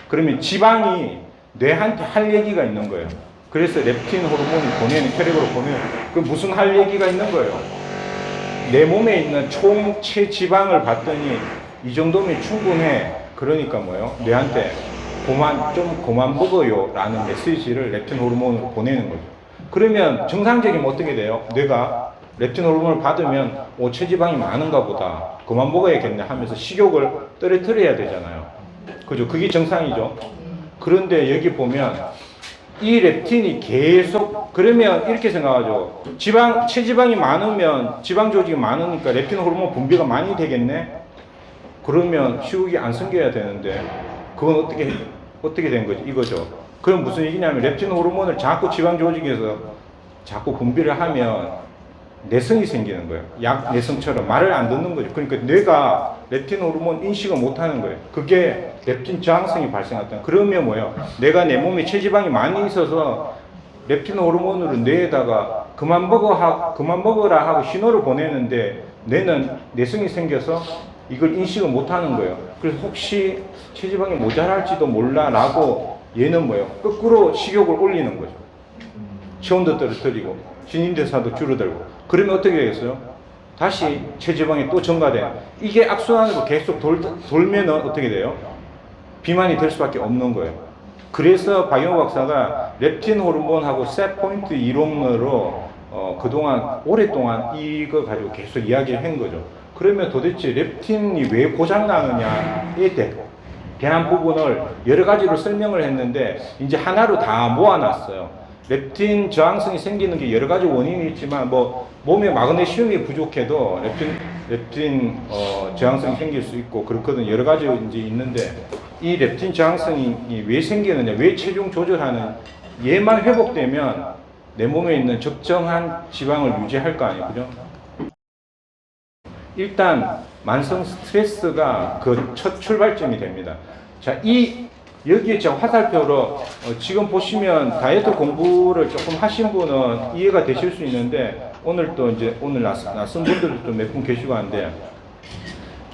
그러면 지방이 뇌한테 할 얘기가 있는 거예요. 그래서 렙틴 호르몬이 혈액으로 보내는, 그 무슨 할 얘기가 있는 거예요. 내 몸에 있는 총 체지방을 봤더니 이 정도면 충분해. 그러니까 뭐예요? 뇌한테 그만 먹어요 라는 메시지를 렙틴 호르몬으로 보내는 거죠. 그러면 정상적이면 어떻게 돼요? 뇌가 렙틴 호르몬을 받으면 체지방이 많은가 보다, 그만 먹어야겠네 하면서 식욕을 떨어뜨려야 되잖아요. 그죠? 그게 정상이죠. 그런데 여기 보면 이 렙틴이 계속, 그러면 이렇게 생각하죠. 체지방이 많으면 지방 조직이 많으니까 렙틴 호르몬 분비가 많이 되겠네. 그러면 식욕이 안 생겨야 되는데 그건 어떻게 된 거지? 이거죠. 그럼 무슨 얘기냐면 렙틴 호르몬을 자꾸 지방 조직에서 자꾸 분비를 하면 내성이 생기는 거예요. 약 내성처럼 말을 안 듣는 거죠. 그러니까 뇌가 렙틴 호르몬 인식을 못 하는 거예요. 그게 렙틴 저항성이 발생했다. 그러면 뭐예요? 내가 내 몸에 체지방이 많이 있어서 렙틴 호르몬으로 뇌에다가 그만 먹어라 하고 신호를 보내는데 뇌는 내성이 생겨서 이걸 인식을 못하는 거예요. 그래서 혹시 체지방이 모자랄지도 몰라라고 얘는 뭐예요? 거꾸로 식욕을 올리는 거죠. 체온도 떨어뜨리고 신진대사도 줄어들고. 그러면 어떻게 되겠어요? 다시 체지방이 또 증가돼. 이게 악순환으로 계속 돌면 어떻게 돼요? 비만이 될 수밖에 없는 거예요. 그래서 박영호 박사가 렙틴 호르몬하고 셋 포인트 이론으로 그동안 오랫동안 이거 가지고 계속 이야기를 한 거죠. 그러면 도대체 렙틴이 왜 고장나느냐에 대한 부분을 여러 가지로 설명을 했는데 이제 하나로 다 모아놨어요. 렙틴 저항성이 생기는 게 여러 가지 원인이 있지만 뭐 몸에 마그네슘이 부족해도 렙틴 저항성이 생길 수 있고 그렇거든. 여러 가지 이제 있는데 이 렙틴 저항성이 왜 생기느냐, 왜 체중 조절하는 얘만 회복되면 내 몸에 있는 적정한 지방을 유지할 거 아니에요, 그죠? 일단 만성 스트레스가 그 첫 출발점이 됩니다. 자, 여기에 제가 화살표로 지금 보시면 다이어트 공부를 조금 하신 분은 이해가 되실 수 있는데 오늘 낯선 분들도 몇 분 계시고 한데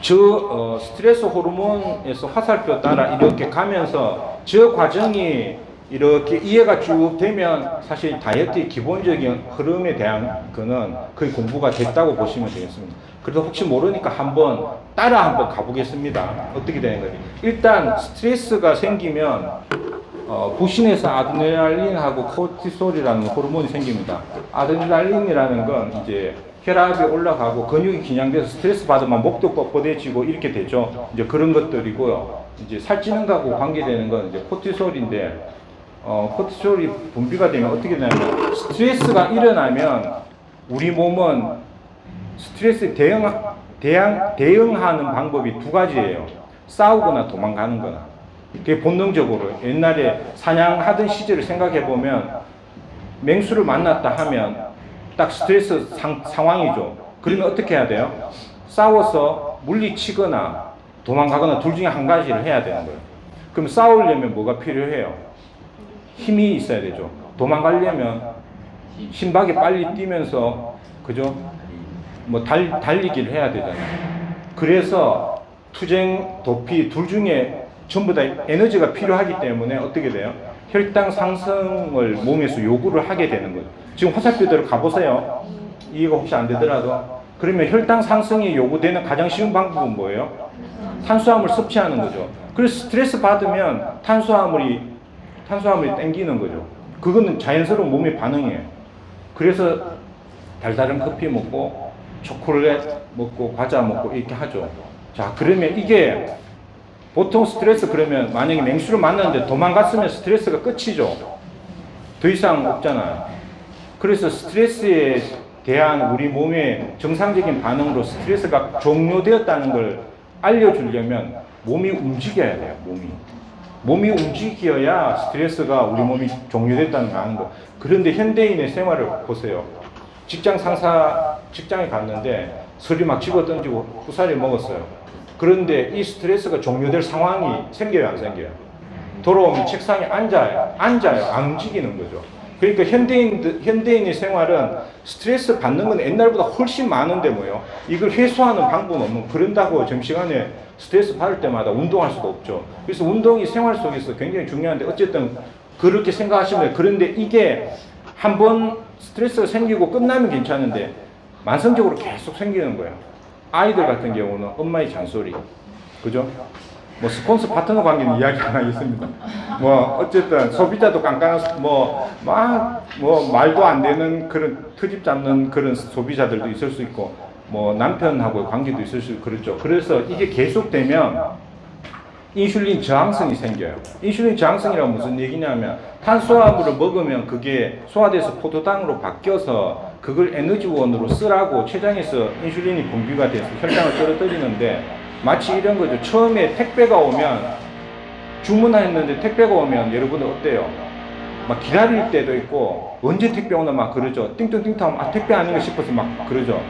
스트레스 호르몬에서 화살표 따라 이렇게 가면서 저 과정이 이렇게 이해가 쭉 되면 사실 다이어트의 기본적인 흐름에 대한 거는 거의 공부가 됐다고 보시면 되겠습니다. 그래도 혹시 모르니까 한번 가보겠습니다. 어떻게 되는 거지? 일단 스트레스가 생기면 부신에서 아드레날린하고 코르티솔이라는 호르몬이 생깁니다. 아드레날린이라는 건 이제 혈압이 올라가고 근육이 긴장돼서 스트레스 받으면 목도 뻣뻣해지고 이렇게 되죠. 이제 그런 것들이고요. 이제 살찌는 거하고 관계되는 건 이제 코르티솔인데 코르티솔이 분비가 되면 어떻게 되냐면 스트레스가 일어나면 우리 몸은 스트레스에 대응하는 방법이 두 가지예요. 싸우거나 도망가는 거나. 그게 본능적으로 옛날에 사냥하던 시절을 생각해 보면 맹수를 만났다 하면 딱 스트레스 상황이죠. 그러면 어떻게 해야 돼요? 싸워서 물리치거나 도망가거나 둘 중에 한 가지를 해야 되는 거예요. 그럼 싸우려면 뭐가 필요해요? 힘이 있어야 되죠. 도망가려면 심박이 빨리 뛰면서 그죠? 뭐 달리기를 해야 되잖아요. 그래서 투쟁, 도피 둘 중에 전부 다 에너지가 필요하기 때문에 어떻게 돼요? 혈당 상승을 몸에서 요구를 하게 되는 거죠. 지금 화살표대로 가보세요. 이해가 혹시 안 되더라도. 그러면 혈당 상승이 요구되는 가장 쉬운 방법은 뭐예요? 탄수화물 섭취하는 거죠. 그래서 스트레스 받으면 탄수화물이 땡기는 거죠. 그거는 자연스러운 몸의 반응이에요. 그래서 달달한 커피 먹고 초콜릿 먹고 과자 먹고 이렇게 하죠. 자, 그러면 이게 보통 스트레스 그러면 만약에 맹수를 만났는데 도망갔으면 스트레스가 끝이죠. 더 이상 없잖아요. 그래서 스트레스에 대한 우리 몸의 정상적인 반응으로 스트레스가 종료되었다는 걸 알려주려면 몸이 움직여야 돼요. 몸이 움직여야 스트레스가 우리 몸이 종료됐다는 걸 아는 거. 그런데 현대인의 생활을 보세요. 직장에 갔는데 서류 막 집어던지고 후사리 먹었어요. 그런데 이 스트레스가 종료될 상황이 생겨요, 안 생겨요? 돌아오면 책상에 앉아요, 안 움직이는 거죠. 그러니까 현대인의 생활은 스트레스 받는 건 옛날보다 훨씬 많은데 뭐예요? 이걸 해소하는 방법은 없는. 그런다고 점심시간에 스트레스 받을 때마다 운동할 수도 없죠. 그래서 운동이 생활 속에서 굉장히 중요한데 어쨌든 그렇게 생각하시면 돼요. 그런데 이게 한번 스트레스가 생기고 끝나면 괜찮은데 만성적으로 계속 생기는 거예요. 아이들 같은 경우는 엄마의 잔소리, 그죠? 뭐 스폰서 파트너 관계는 이야기 안 하겠습니다. 뭐 어쨌든 소비자도 깐깐한 말도 안 되는 그런 트집 잡는 그런 소비자들도 있을 수 있고 뭐 남편하고의 관계도 있을 수 있고 그렇죠. 그래서 이게 계속되면 인슐린 저항성이 생겨요. 인슐린 저항성이라고 무슨 얘기냐면 탄수화물을 먹으면 그게 소화돼서 포도당으로 바뀌어서 그걸 에너지원으로 쓰라고 췌장에서 인슐린이 분비가 돼서 혈당을 떨어뜨리는데 마치 이런 거죠. 처음에 택배가 오면 주문했는데 택배가 오면 여러분들 어때요? 막 기다릴 때도 있고 언제 택배 오나 막 그러죠. 띵띵띵 하면 택배 아닌가 싶어서 막 그러죠.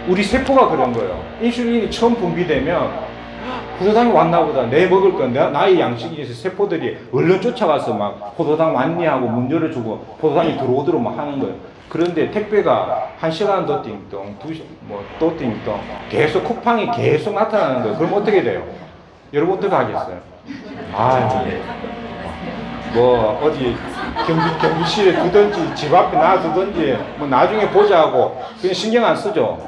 우리 세포가 그런 거예요. 인슐린이 처음 분비되면 포도당이 왔나 보다. 내 먹을 건 나의 양식에서 세포들이 얼른 쫓아가서 막 포도당 왔니 하고 문 열어주고 포도당이 들어오도록 막 하는 거예요. 그런데 택배가 1시간 더 띵동, 2시, 또 띵동, 계속 쿠팡이 계속 나타나는 거예요. 그럼 어떻게 돼요? 여러분 어떻게 하겠어요? 어디 경비실에 두든지 집 앞에 놔두든지 나중에 보자 하고 그냥 신경 안 쓰죠.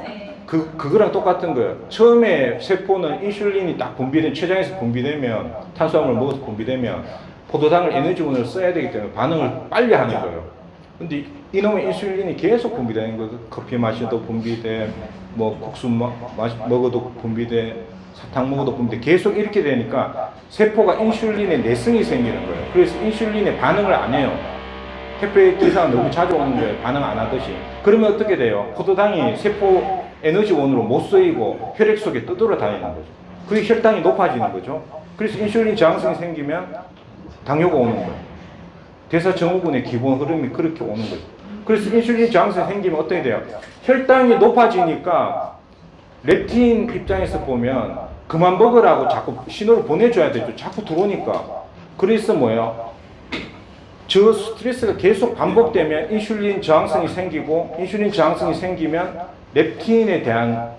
그거랑 똑같은 거예요. 처음에 세포는 인슐린이 딱 분비된, 췌장에서 분비되면, 탄수화물을 먹어서 분비되면 포도당을 에너지원으로 써야 되기 때문에 반응을 빨리 하는 거예요. 근데 이놈의 인슐린이 계속 분비되는 거예요. 커피 마셔도 분비돼, 국수 먹어도 분비돼, 사탕 먹어도 분비돼. 계속 이렇게 되니까 세포가 인슐린에 내성이 생기는 거예요. 그래서 인슐린에 반응을 안 해요. 택배 기사가 너무 자주 오는 거예요. 반응 안 하듯이. 그러면 어떻게 돼요? 포도당이 세포 에너지원으로 못 쓰이고 혈액 속에 떠돌아 다니는 거죠. 그게 혈당이 높아지는 거죠. 그래서 인슐린 저항성이 생기면 당뇨가 오는 거예요. 대사증후군의 기본 흐름이 그렇게 오는 거죠. 그래서 인슐린 저항성이 생기면 어떻게 돼요? 혈당이 높아지니까 렙틴 입장에서 보면 그만 먹으라고 자꾸 신호를 보내줘야 되죠. 자꾸 들어오니까. 그래서 뭐예요? 저 스트레스가 계속 반복되면 인슐린 저항성이 생기고, 인슐린 저항성이 생기면 렙틴에 대한,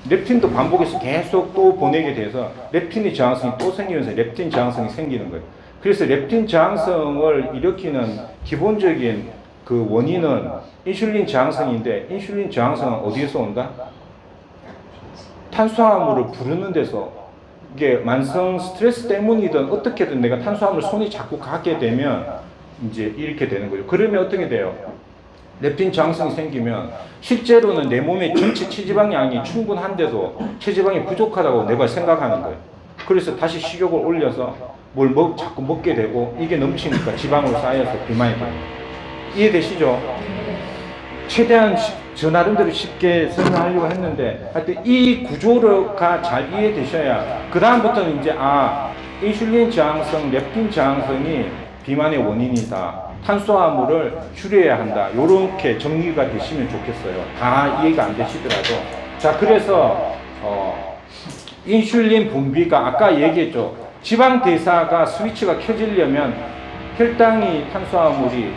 렙틴도 반복해서 계속 또 보내게 돼서 렙틴의 저항성이 또 생기면서 렙틴 저항성이 생기는 거예요. 그래서 렙틴 저항성을 일으키는 기본적인 그 원인은 인슐린 저항성인데, 인슐린 저항성은 어디에서 온다? 탄수화물을 부르는 데서, 이게 만성 스트레스 때문이든 어떻게든 내가 탄수화물 손이 자꾸 가게 되면 이제 이렇게 되는 거죠. 그러면 어떻게 돼요? 렙틴 저항성이 생기면 실제로는 내 몸의 전체 체지방량이 충분한데도 체지방이 부족하다고 내가 생각하는 거예요. 그래서 다시 식욕을 올려서 자꾸 먹게 되고, 이게 넘치니까 지방으로 쌓여서 비만이 돼요. 이해되시죠? 최대한 저 나름대로 쉽게 설명하려고 했는데, 하여튼 이 구조가 잘 이해되셔야 그 다음부터는 이제 인슐린 저항성, 렙틴 저항성이 비만의 원인이다, 탄수화물을 줄여야 한다, 요렇게 정리가 되시면 좋겠어요. 다 이해가 안 되시더라도. 자, 그래서 인슐린 분비가 아까 얘기했죠. 지방 대사가 스위치가 켜지려면 혈당이, 탄수화물이,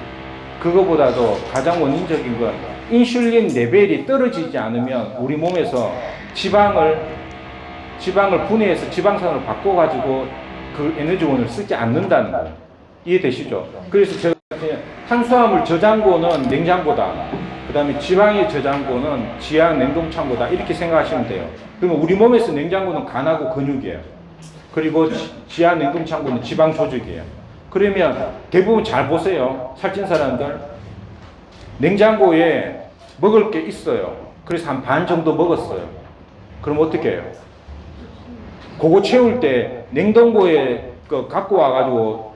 그거보다도 가장 원인적인 건 인슐린 레벨이 떨어지지 않으면 우리 몸에서 지방을 분해해서 지방산으로 바꿔가지고 그 에너지원을 쓰지 않는다는 거예요. 이해되시죠? 그래서 제가 탄수화물 저장고는 냉장고다, 그 다음에 지방의 저장고는 지하 냉동창고다, 이렇게 생각하시면 돼요. 그러면 우리 몸에서 냉장고는 간하고 근육이에요. 그리고 지하 냉동창고는 지방 조직이에요. 그러면 대부분 잘 보세요. 살찐 사람들 냉장고에 먹을 게 있어요. 그래서 한 반 정도 먹었어요. 그럼 어떻게 해요? 그거 채울 때 냉동고에 갖고 와가지고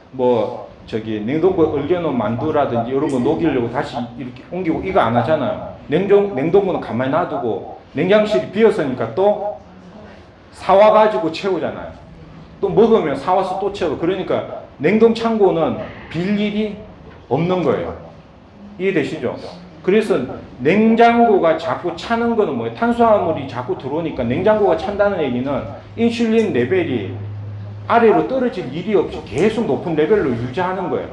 냉동고에 얼겨놓은 만두라든지 이런 거 녹이려고 다시 이렇게 옮기고 이거 안 하잖아요. 냉동고는 가만히 놔두고 냉장실이 비었으니까 또 사와가지고 채우잖아요. 또 먹으면 사와서 또 채우고. 그러니까 냉동창고는 빌 일이 없는 거예요. 이해되시죠? 그래서 냉장고가 자꾸 차는 거는 뭐예요? 탄수화물이 자꾸 들어오니까 냉장고가 찬다는 얘기는 인슐린 레벨이 아래로 떨어질 일이 없이 계속 높은 레벨로 유지하는 거예요.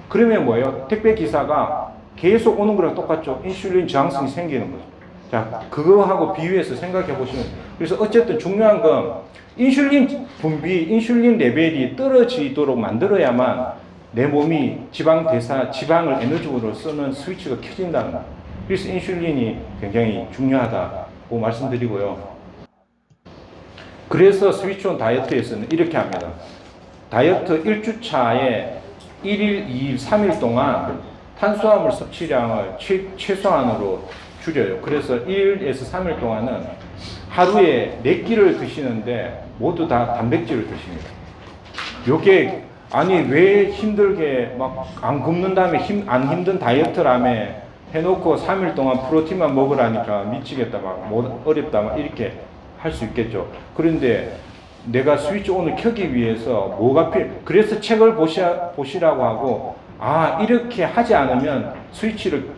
그러면 뭐예요? 택배 기사가 계속 오는 거랑 똑같죠? 인슐린 저항성이 생기는 거죠. 자, 그거하고 비유해서 생각해 보시면, 그래서 어쨌든 중요한 건 인슐린 분비, 인슐린 레벨이 떨어지도록 만들어야만 내 몸이 지방을 에너지원으로 쓰는 스위치가 켜진다는 거예요. 그래서 인슐린이 굉장히 중요하다고 말씀드리고요. 그래서 스위치온 다이어트에서는 이렇게 합니다. 다이어트 1주차에 1일, 2일, 3일 동안 탄수화물 섭취량을 최소한으로 줄여요. 그래서 1일에서 3일 동안은 하루에 4끼를 드시는데 모두 다 단백질을 드십니다. 요게 왜 힘들게 막 안 굶는 다음에 안 힘든 다이어트라며 해놓고 3일 동안 프로틴만 먹으라니까 미치겠다, 어렵다, 이렇게 할 수 있겠죠. 그런데 내가 스위치 온을 켜기 위해서 그래서 책을 보시라고 하고, 이렇게 하지 않으면 스위치를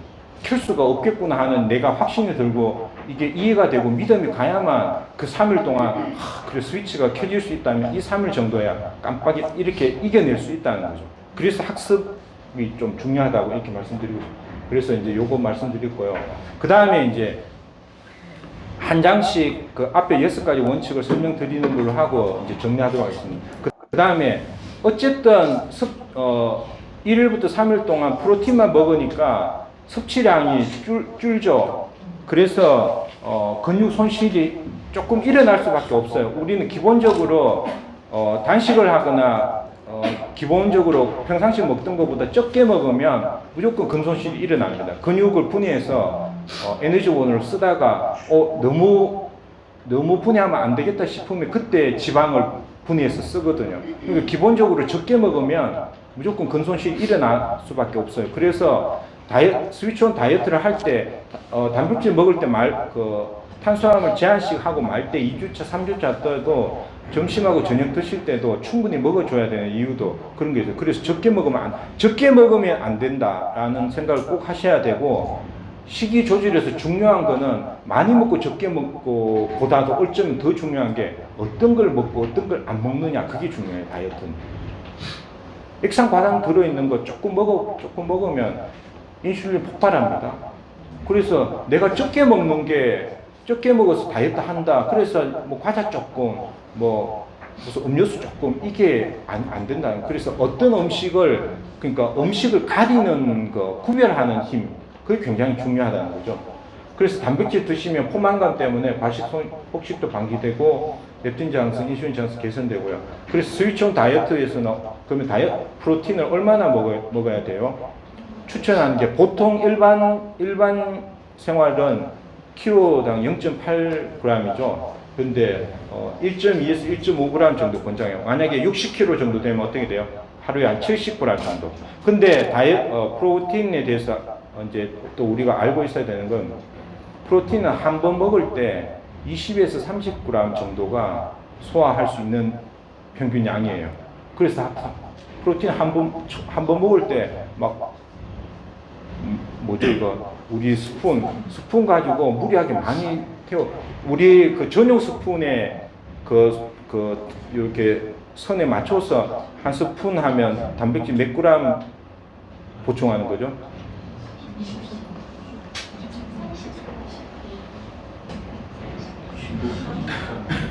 켤 수가 없겠구나 하는 내가 확신이 들고 이게 이해가 되고 믿음이 가야만 그 3일 동안 그래 스위치가 켜질 수 있다면 이 3일 정도야 깜빡이 이렇게 이겨낼 수 있다는 거죠. 그래서 학습이 좀 중요하다고 이렇게 말씀드리고, 그래서 이제 요거 말씀드렸고요. 그 다음에 이제 한 장씩 그 앞에 6가지 원칙을 설명드리는 걸로 하고 이제 정리하도록 하겠습니다. 그 다음에 어쨌든 1일부터 3일 동안 프로틴만 먹으니까 섭취량이 줄죠. 그래서 근육 손실이 조금 일어날 수밖에 없어요. 우리는 기본적으로 단식을 하거나 기본적으로 평상시 먹던 것보다 적게 먹으면 무조건 근손실이 일어납니다. 근육을 분해해서 에너지원으로 쓰다가 너무 분해하면 안 되겠다 싶으면 그때 지방을 분해해서 쓰거든요. 그러니까 기본적으로 적게 먹으면 무조건 근손실이 일어날 수밖에 없어요. 그래서 스위치온 다이어트를 할 때 단백질 먹을 때 탄수화물 제한식 하고 말 때 2주차, 3주차 때도 점심하고 저녁 드실 때도 충분히 먹어줘야 되는 이유도 그런 게 있어요. 그래서 적게 먹으면 안 된다라는 생각을 꼭 하셔야 되고, 식이 조절에서 중요한 거는 많이 먹고 적게 먹고 보다도 어쩌면 더 중요한 게 어떤 걸 먹고 어떤 걸 안 먹느냐, 그게 중요해요. 다이어트는 액상과당 들어있는 거 조금 먹으면 인슐린 폭발합니다. 그래서 내가 적게 먹어서 다이어트 한다, 그래서 뭐 과자 조금 무슨 음료수 조금, 이게 안 된다. 그래서 어떤 그러니까 음식을 가리는 거, 구별하는 힘, 그게 굉장히 중요하다는 거죠. 그래서 단백질 드시면 포만감 때문에 폭식도 방지되고 렙틴 장성, 인슐린 장성 개선되고요. 그래서 스위치온 다이어트에서는 그러면 프로틴을 얼마나 먹어야 돼요? 추천하는 게, 보통 일반 생활은 키로당 0.8g이죠. 근데 1.2에서 1.5g 정도 권장해요. 만약에 60kg 정도 되면 어떻게 돼요? 하루에 한 70g 정도. 근데 프로틴에 대해서 이제 또 우리가 알고 있어야 되는 건, 프로틴은 한 번 먹을 때 20에서 30g 정도가 소화할 수 있는 평균 양이에요. 그래서 프로틴 한 번 먹을 때 우리 스푼 가지고 무리하게 많이 우리 그 전용 스푼에 이렇게 선에 맞춰서 한 스푼 하면 단백질 몇 그램 보충하는 거죠?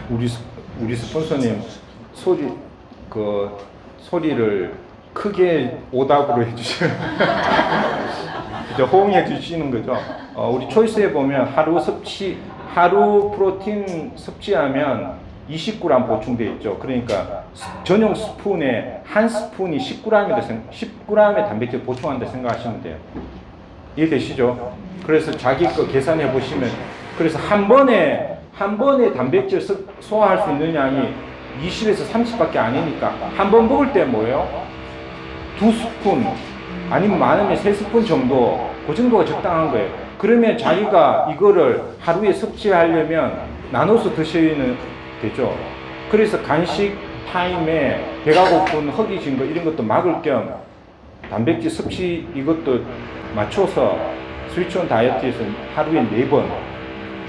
우리 스폰서님 소리를 크게 오답으로 해주세요. 호응해 주시는 거죠. 우리 초이스에 보면 하루 프로틴 섭취하면 20g 보충되어 있죠. 그러니까 전용 스푼에 한 스푼이 10g의 단백질 보충한다 생각하시면 돼요. 이해되시죠? 그래서 자기 거 계산해 보시면, 그래서 한 번에 단백질 소화할 수 있는 양이 20에서 30밖에 아니니까 한 번 먹을 때 뭐예요? 2스푼 아니면 많으면 3스푼 정도, 그 정도가 적당한 거예요. 그러면 자기가 이거를 하루에 섭취하려면 나눠서 드시면 되죠. 그래서 간식 타임에 배가 고픈, 허기진 거 이런 것도 막을 겸 단백질 섭취 이것도 맞춰서 스위치온 다이어트에서 하루에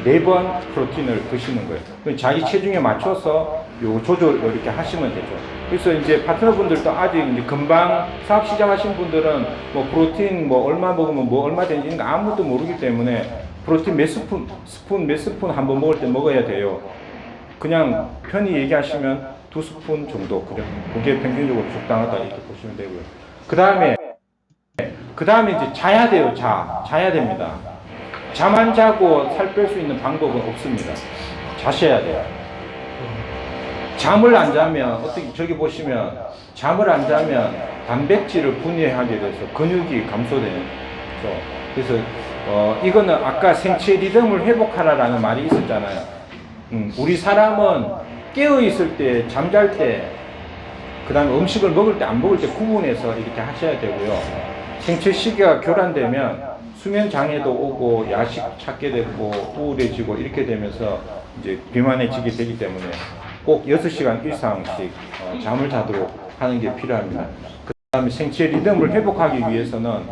4번 프로틴을 드시는 거예요. 자기 체중에 맞춰서 요 조절 이렇게 하시면 되죠. 그래서 이제 파트너분들도 아직 이제 금방 사업 시작하신 분들은 프로틴 얼마 먹으면 얼마 되는지 이런 거 아무것도 모르기 때문에 프로틴 몇 스푼 한 번 먹을 때 먹어야 돼요. 그냥 편히 얘기하시면 2스푼 정도, 그게 평균적으로 적당하다 이렇게 보시면 되고요. 그 다음에 이제 자야 돼요. 자야 됩니다. 잠 안 자고 살 뺄 수 있는 방법은 없습니다. 자셔야 돼요. 잠을 안 자면 저기 보시면 잠을 안 자면 단백질을 분해하게 돼서 근육이 감소되는 거죠. 그래서 이거는 아까 생체 리듬을 회복하라라는 말이 있었잖아요. 우리 사람은 깨어 있을 때, 잠잘 때, 그 다음에 음식을 먹을 때, 안 먹을 때 구분해서 이렇게 하셔야 되고요. 생체 시계가 교란되면 수면 장애도 오고 야식 찾게 되고 우울해지고 이렇게 되면서 이제 비만해지게 되기 때문에 꼭 6시간 이상씩 잠을 자도록 하는 게 필요합니다. 그 다음에 생체 리듬을 회복하기 위해서는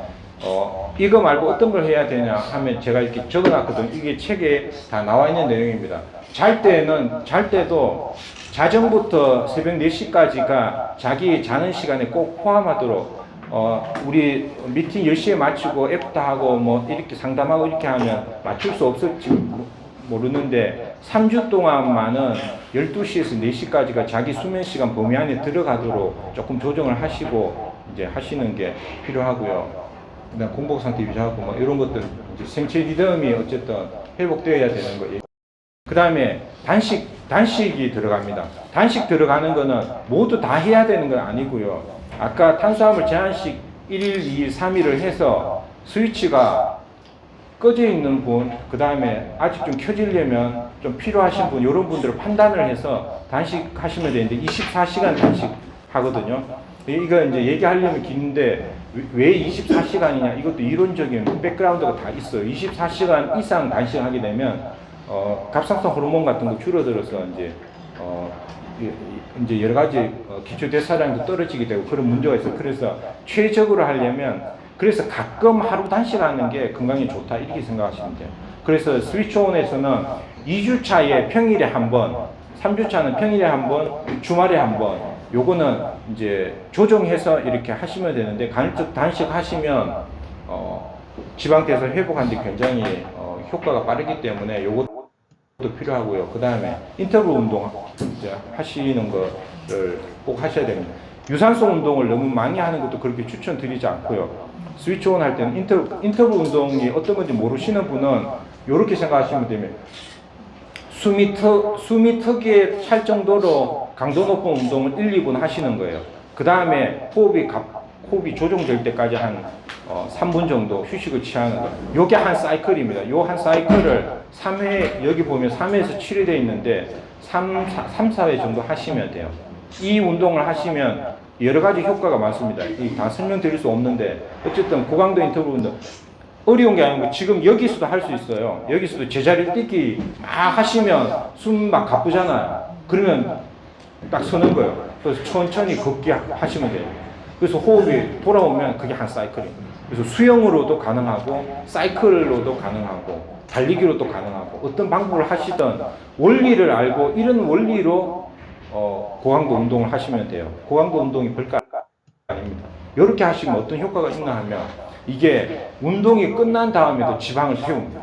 이거 말고 어떤 걸 해야 되냐 하면 제가 이렇게 적어놨거든요. 이게 책에 다 나와 있는 내용입니다. 잘 때도 자정부터 새벽 4시까지가 자기 자는 시간에 꼭 포함하도록 우리 미팅 10시에 마치고 애프터하고 뭐 이렇게 상담하고 이렇게 하면 맞출 수 없을지 모르는데 3주 동안만은 12시에서 4시까지가 자기 수면 시간 범위 안에 들어가도록 조금 조정을 하시고 이제 하시는 게 필요하고요. 그다음 공복 상태 유지하고 뭐 이런 것들 이제 생체 리듬이 어쨌든 회복되어야 되는 거예요. 그다음에 단식이 들어갑니다. 단식 들어가는 거는 모두 다 해야 되는 건 아니고요. 아까 탄수화물 제한식 1일, 2일, 3일을 해서 스위치가 꺼져 있는 분, 그 다음에 아직 좀 켜지려면 좀 필요하신 분, 이런 분들을 판단을 해서 단식하시면 되는데 24시간 단식 하거든요. 이거 이제 얘기하려면 긴데 왜 24시간이냐? 이것도 이론적인 백그라운드가 다 있어요. 24시간 이상 단식하게 되면 갑상선 호르몬 같은 거 줄어들어서 이제 여러 가지 기초 대사량도 떨어지게 되고 그런 문제가 있어요. 그래서 최적으로 하려면 그래서 가끔 하루 단식하는 게 건강에 좋다 이렇게 생각하시면 돼요. 그래서 스위치온에서는 2주차에 평일에 한 번, 3주차는 평일에 한 번, 주말에 한 번, 요거는 이제 조정해서 이렇게 하시면 되는데 간헐적 단식하시면 지방대사 회복하는데 굉장히 효과가 빠르기 때문에 요것도 필요하고요. 그 다음에 인터벌 운동 이제 하시는 거를 꼭 하셔야 됩니다. 유산소 운동을 너무 많이 하는 것도 그렇게 추천드리지 않고요. 스위치온 할 때는 인터벌 운동이 어떤 건지 모르시는 분은 이렇게 생각하시면 됩니다. 숨이 턱에 찰 정도로 강도 높은 운동을 1, 2분 하시는 거예요. 그 다음에 호흡이 조정될 때까지 한 3분 정도 휴식을 취하는 거. 요게 한 사이클입니다. 요 한 사이클을 3회, 여기 보면 3회에서 7회 되어 있는데 3, 4회 정도 하시면 돼요. 이 운동을 하시면 여러 가지 효과가 많습니다. 다 설명드릴 수 없는데 어쨌든 고강도 인터벌 운동 어려운 게 아니고 지금 여기서도 할 수 있어요. 여기서도 제자리 뛰기 막 하시면 숨 막 가쁘잖아요. 그러면 딱 서는 거예요. 그래서 천천히 걷기 하시면 돼요. 그래서 호흡이 돌아오면 그게 한 사이클입니다. 그래서 수영으로도 가능하고 사이클로도 가능하고 달리기로도 가능하고 어떤 방법을 하시든 원리를 알고 이런 원리로 고강도 운동을 하시면 돼요. 고강도 운동이 별거 아닙니다. 이렇게 하시면 어떤 효과가 있나 하면 이게 운동이 끝난 다음에도 지방을 태웁니다.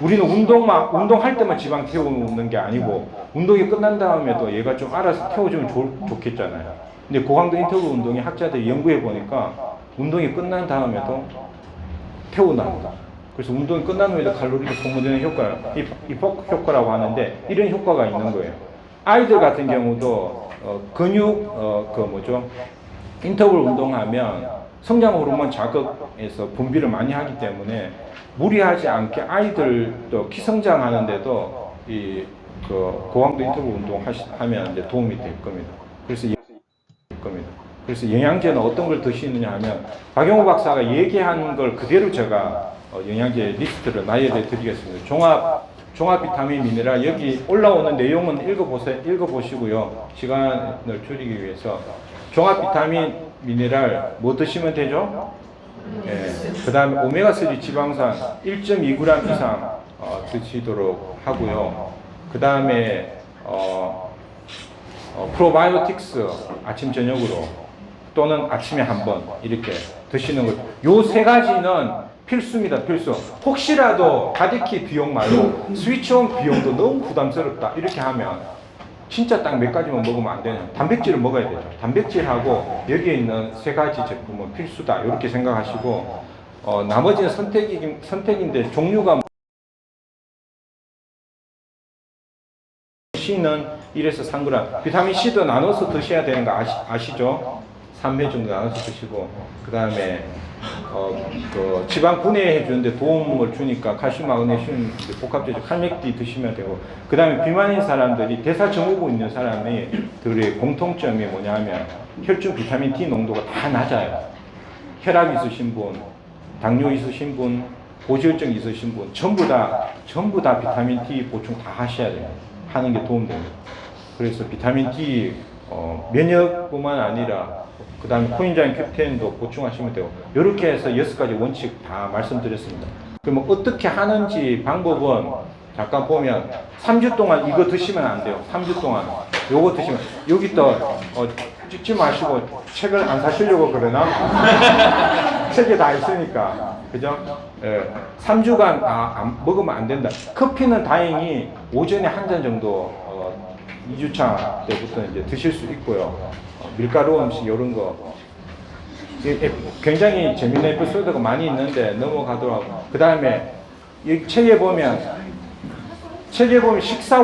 우리는 운동할 때만 지방 태우는 게 아니고 운동이 끝난 다음에도 얘가 좀 알아서 태워주면 좋겠잖아요. 근데 고강도 인터벌 운동이 학자들이 연구해 보니까 운동이 끝난 다음에도 태운답니다. 그래서 운동이 끝난 후에도 칼로리가 소모되는 효과를 이폭 효과라고 하는데 이런 효과가 있는 거예요. 아이들 같은 경우도 인터벌 운동하면 성장 호르몬 자극에서 분비를 많이 하기 때문에 무리하지 않게 아이들도 키성장하는데도 고강도 인터벌 운동 하면 이제 도움이 될 겁니다. 그래서 영양제는 어떤 걸 드시느냐 하면 박영호 박사가 얘기한 걸 그대로 제가 영양제 리스트를 나열해 드리겠습니다. 종합 비타민 미네랄 여기 올라오는 내용은 읽어보시고요. 시간을 줄이기 위해서 종합 비타민 미네랄 뭐 드시면 되죠? 그 다음에 오메가3 지방산 1.2g 이상 드시도록 하고요. 그 다음에 프로바이오틱스 아침 저녁으로 또는 아침에 한 번 이렇게 드시는 것. 요 세 가지는 필수입니다. 필수. 혹시라도 가디키 비용 말고 스위치온 비용도 너무 부담스럽다 이렇게 하면 진짜 딱 몇 가지만 먹으면 안 되는 단백질을 먹어야 되죠. 단백질하고 여기에 있는 세 가지 제품은 필수다 이렇게 생각하시고 나머지는 선택인데 종류가 C는 1에서 3g 비타민 C도 나눠서 드셔야 되는 거 아시죠? 3회 정도 나눠서 드시고 그 다음에 지방 분해해 주는데 도움을 주니까 칼슘, 마그네슘, 복합제조 칼맥디 드시면 되고 그 다음에 비만인 사람들이 대사증후군 있는 사람들의 공통점이 뭐냐면 혈중 비타민 D 농도가 다 낮아요. 혈압 있으신 분, 당뇨 있으신 분, 고지혈증 있으신 분 전부 다 비타민 D 보충 다 하셔야 돼요. 하는 게 도움됩니다. 그래서 비타민 D 면역뿐만 아니라 그 다음에 코인자인 캡틴도 보충하시면 되고 이렇게 해서 6가지 원칙 다 말씀드렸습니다. 그러면 어떻게 하는지 방법은 잠깐 보면 3주 동안 이거 드시면 안 돼요. 3주 동안 요거 드시면 여기 또 찍지 마시고 책을 안 사시려고 그러나? 책에 다 있으니까 그죠? 예, 3주간 먹으면 안 된다. 커피는 다행히 오전에 한 잔 정도 2주차 때부터 이제 드실 수 있고요. 밀가루 음식 이런 거 굉장히 재밌는 에피소드가 많이 있는데 넘어가도록. 그 다음에 이 책에 보면 식사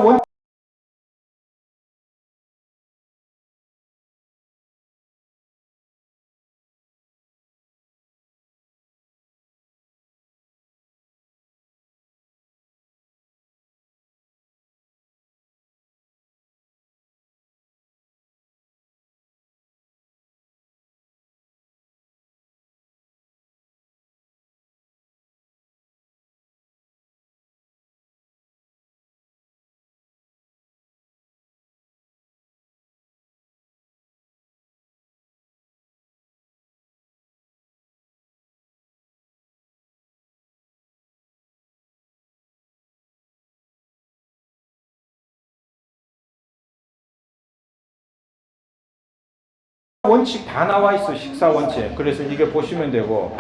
원칙 다 나와 있어. 식사 원칙. 그래서 이게 보시면 되고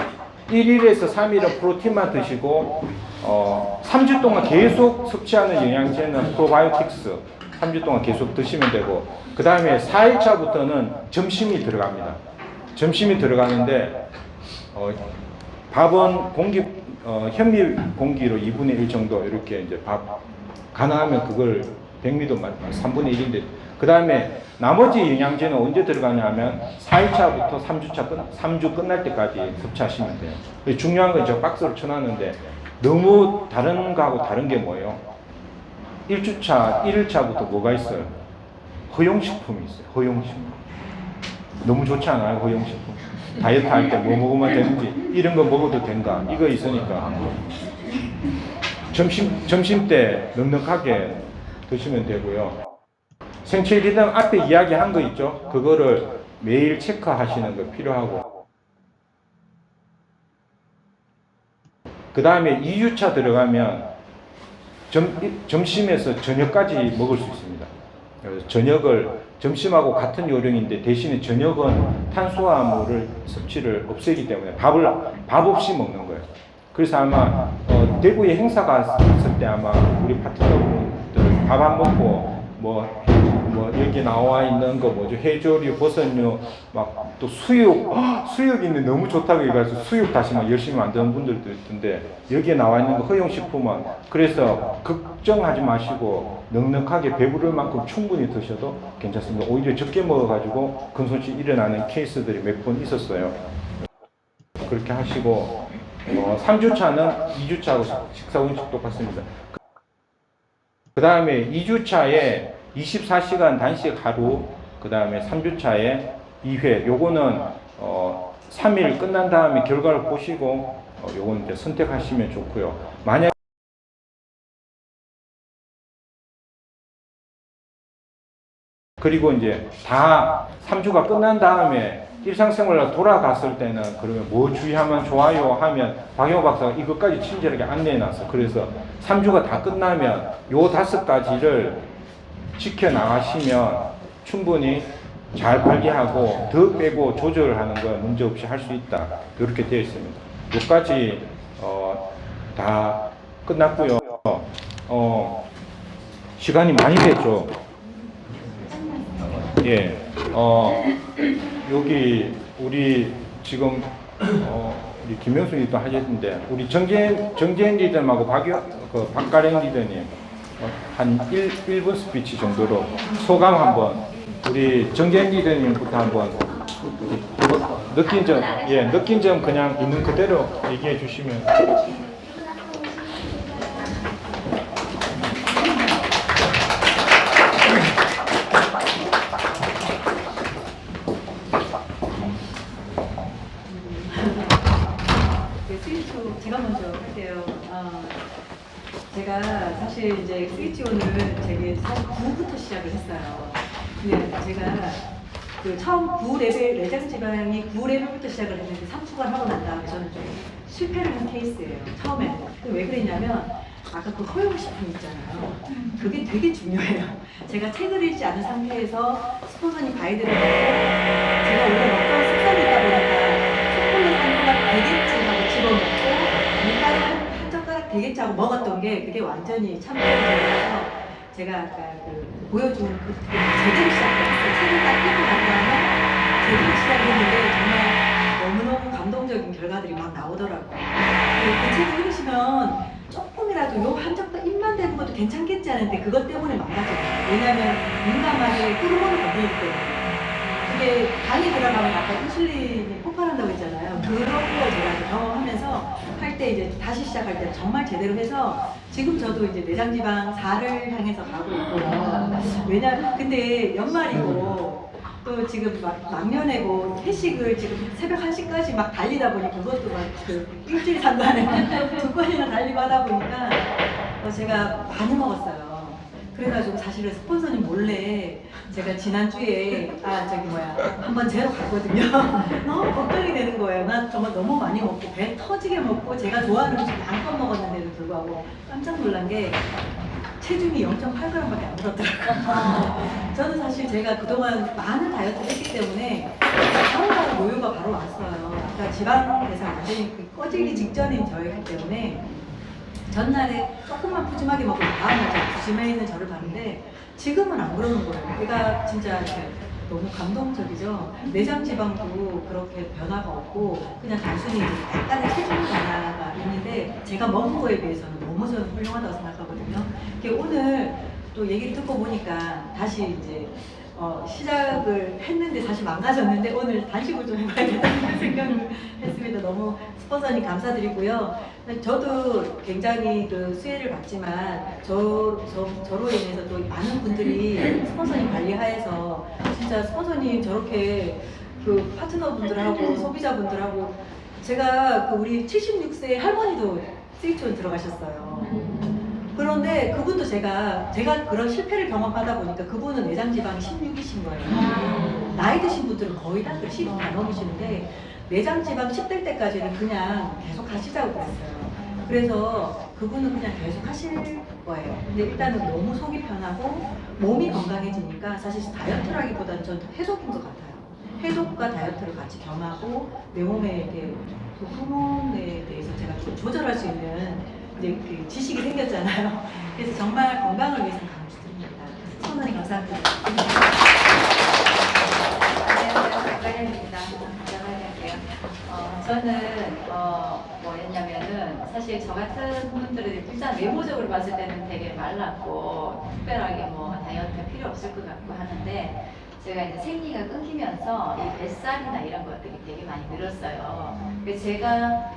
1일에서 3일은 프로틴만 드시고 3주 동안 계속 섭취하는 영양제는 프로바이오틱스 3주 동안 계속 드시면 되고 그 다음에 4일차부터는 점심이 들어갑니다. 점심이 들어가는데 밥은 현미 공기로 2분의 1 정도 이렇게 이제 밥 가능하면 그걸 백미도 3분의 1인데 그 다음에 나머지 영양제는 언제 들어가냐면 4일차부터 3주 끝날 때까지 섭취하시면 돼요. 중요한 건 저 박스로 쳐놨는데 너무 다른 거하고 다른 게 뭐예요? 1일차부터 뭐가 있어요? 허용식품이 있어요. 허용식품. 너무 좋지 않아요? 허용식품. 다이어트 할 때 뭐 먹으면 되는지 이런 거 먹어도 된다. 이거 있으니까 점심 때 넉넉하게 드시면 되고요. 생체 리듬 앞에 이야기한 거 있죠? 그거를 매일 체크하시는 거 필요하고 그 다음에 2주차 들어가면 점심에서 저녁까지 먹을 수 있습니다. 그래서 점심하고 같은 요령인데 대신에 저녁은 탄수화물을 섭취를 없애기 때문에 밥 없이 먹는 거예요. 그래서 아마 대구에 행사 갔을 때 아마 우리 파트너분들 밥 안 먹고 뭐 여기 나와 있는 거 뭐죠? 해조류, 버섯류, 막 또 수육 있는데 너무 좋다고 해가지고 수육 다시 막 열심히 만드는 분들도 있던데 여기에 나와 있는 거 허용식품은 그래서 걱정하지 마시고 넉넉하게 배부를 만큼 충분히 드셔도 괜찮습니다. 오히려 적게 먹어가지고 큰 손실 일어나는 케이스들이 몇 번 있었어요. 그렇게 하시고 3주차는 2주차하고 식사 원칙 똑같습니다. 그 다음에 2주차에 24시간 단식 하루, 그 다음에 3주차에 2회, 요거는 3일 끝난 다음에 결과를 보시고 요건 이제 선택하시면 좋고요. 만약 그리고 이제 다 3주가 끝난 다음에 일상생활로 돌아갔을 때는 그러면 뭐 주의하면 좋아요 하면 박영호 박사가 이것까지 친절하게 안내해놨어. 그래서 3주가 다 끝나면 요 5가지를 지켜나가시면 충분히 잘 관리하고 더 빼고 조절하는 거 문제없이 할 수 있다. 이렇게 되어 있습니다. 요까지 다 끝났고요. 시간이 많이 됐죠. 예, 여기 우리 지금 우리 김명수 리더 하셨는데 우리 정재현 리더님하고 박가령 리더님 한 1분 스피치 정도로 소감 한번 우리 정재현 리더님부터 한번 느낀 점 그냥 있는 그대로 얘기해 주시면. 제가 먼저 할게요. 제가 사실 이제 스위치온을 되게 사실 9부터 시작을 했어요. 네, 제가 그 처음 9레벨 내장 지방이 9레벨부터 시작을 했는데 3주간 하고 난 다음에 저는 좀 실패를 한 케이스예요. 처음에는. 왜 그랬냐면 아까 그 허용식품 있잖아요. 그게 되게 중요해요. 제가 책을 읽지 않은 상태에서 스폰서님 가이드를 받고 제가 원래 먹던 습관이 있다 보니까 초콜릿 한 조각 되겠지 하고 집어먹고 밀가루 한 젓가락 되겠지 하고 먹었던 게 그게 완전히 참패해서 제가 아까 그 보여준 그 제대로 시작했어요. 책을 딱 읽고 난 다음에 제대로 시작했는데 정말 너무너무 감동적인 결과들이 막 나오더라고요. 그 책을 읽으시면 조금이라도 요 한 젓가락 입만 대는 것도 괜찮겠지 하는데 그것 때문에 망가져요. 왜냐하면 민감하게 호르몬을 건드리기 때문에. 그게 당이 들어가면 아까 인슐린이 폭발한다고 했잖아요. 그런 거 제가 경험하면서 할 때 이제 다시 시작할 때 정말 제대로 해서 지금 저도 이제 내장지방 4를 향해서 가고 있고요. 근데 연말이고 또 지금 막 막년회고 회식을 지금 새벽 1시까지 막 달리다 보니 그것도 막 그 일주일 상관에 2번이나 달리고 하다 보니까 제가 많이 먹었어요. 그래가지고 사실은 스폰서님 몰래 제가 지난주에 한번 재러 갔거든요. 너무 걱정이 되는 거예요. 난 정말 너무 많이 먹고 배 터지게 먹고 제가 좋아하는 음식 마음껏 먹었는데도 불구하고 깜짝 놀란 게 체중이 0.8g밖에 안 늘었더라고요. 저는 사실 제가 그동안 많은 다이어트를 했기 때문에 바로 요요가 바로 왔어요. 그러니까 지방 대사가 완전히 꺼지기 직전인 저였기 때문에 전날에 조금만 푸짐하게 먹고 다음날 부심해 있는 저를 봤는데 지금은 안 그러는 거예요. 얘가 진짜 너무 감동적이죠. 내장 지방도 그렇게 변화가 없고 그냥 단순히 이제 약간의 체중 변화가 있는데 제가 먹은 거에 비해서는 너무 저는 훌륭하다고 생각하거든요. 오늘 또 얘기를 듣고 보니까 다시 이제 시작을 했는데 사실 망가졌는데 오늘 단식을 좀 해봐야겠다는 생각을 했습니다. 너무 스폰서님 감사드리고요. 저도 굉장히 그 수혜를 받지만 저로 인해서 또 많은 분들이 스폰서님 관리하에서 진짜 스폰서님 저렇게 그 파트너분들하고 소비자분들하고 제가 그 우리 76세 할머니도 스위치온 들어가셨어요. 그런데 그분도 제가 그런 실패를 경험하다 보니까 그분은 내장 지방이 16이신 거예요. 나이 드신 분들은 거의 다 10이 다 넘으시는데 내장 지방 10될 때까지는 그냥 계속 하시자고 그랬어요. 그래서 그분은 그냥 계속 하실 거예요. 근데 일단은 너무 속이 편하고 몸이 건강해지니까 사실 다이어트라기보다는 전 해독인 것 같아요. 해독과 다이어트를 같이 겸하고 내 몸에 이렇게 그 호르몬에 대해서 제가 좀 조절할 수 있는 이제 그 지식이 생겼잖아요. 그래서 정말 건강을 위해서 강추드립니다. 선언이 감사합니다. 박가연입니다. 감사할게요. 저는 뭐였냐면은 사실 저 같은 분들은 일단 외모적으로 봤을 때는 되게 말랐고 특별하게 뭐 다이어트가 필요 없을 것 같고 하는데 제가 이제 생리가 끊기면서 이 뱃살이나 이런 것들이 되게 많이 늘었어요. 그래서 제가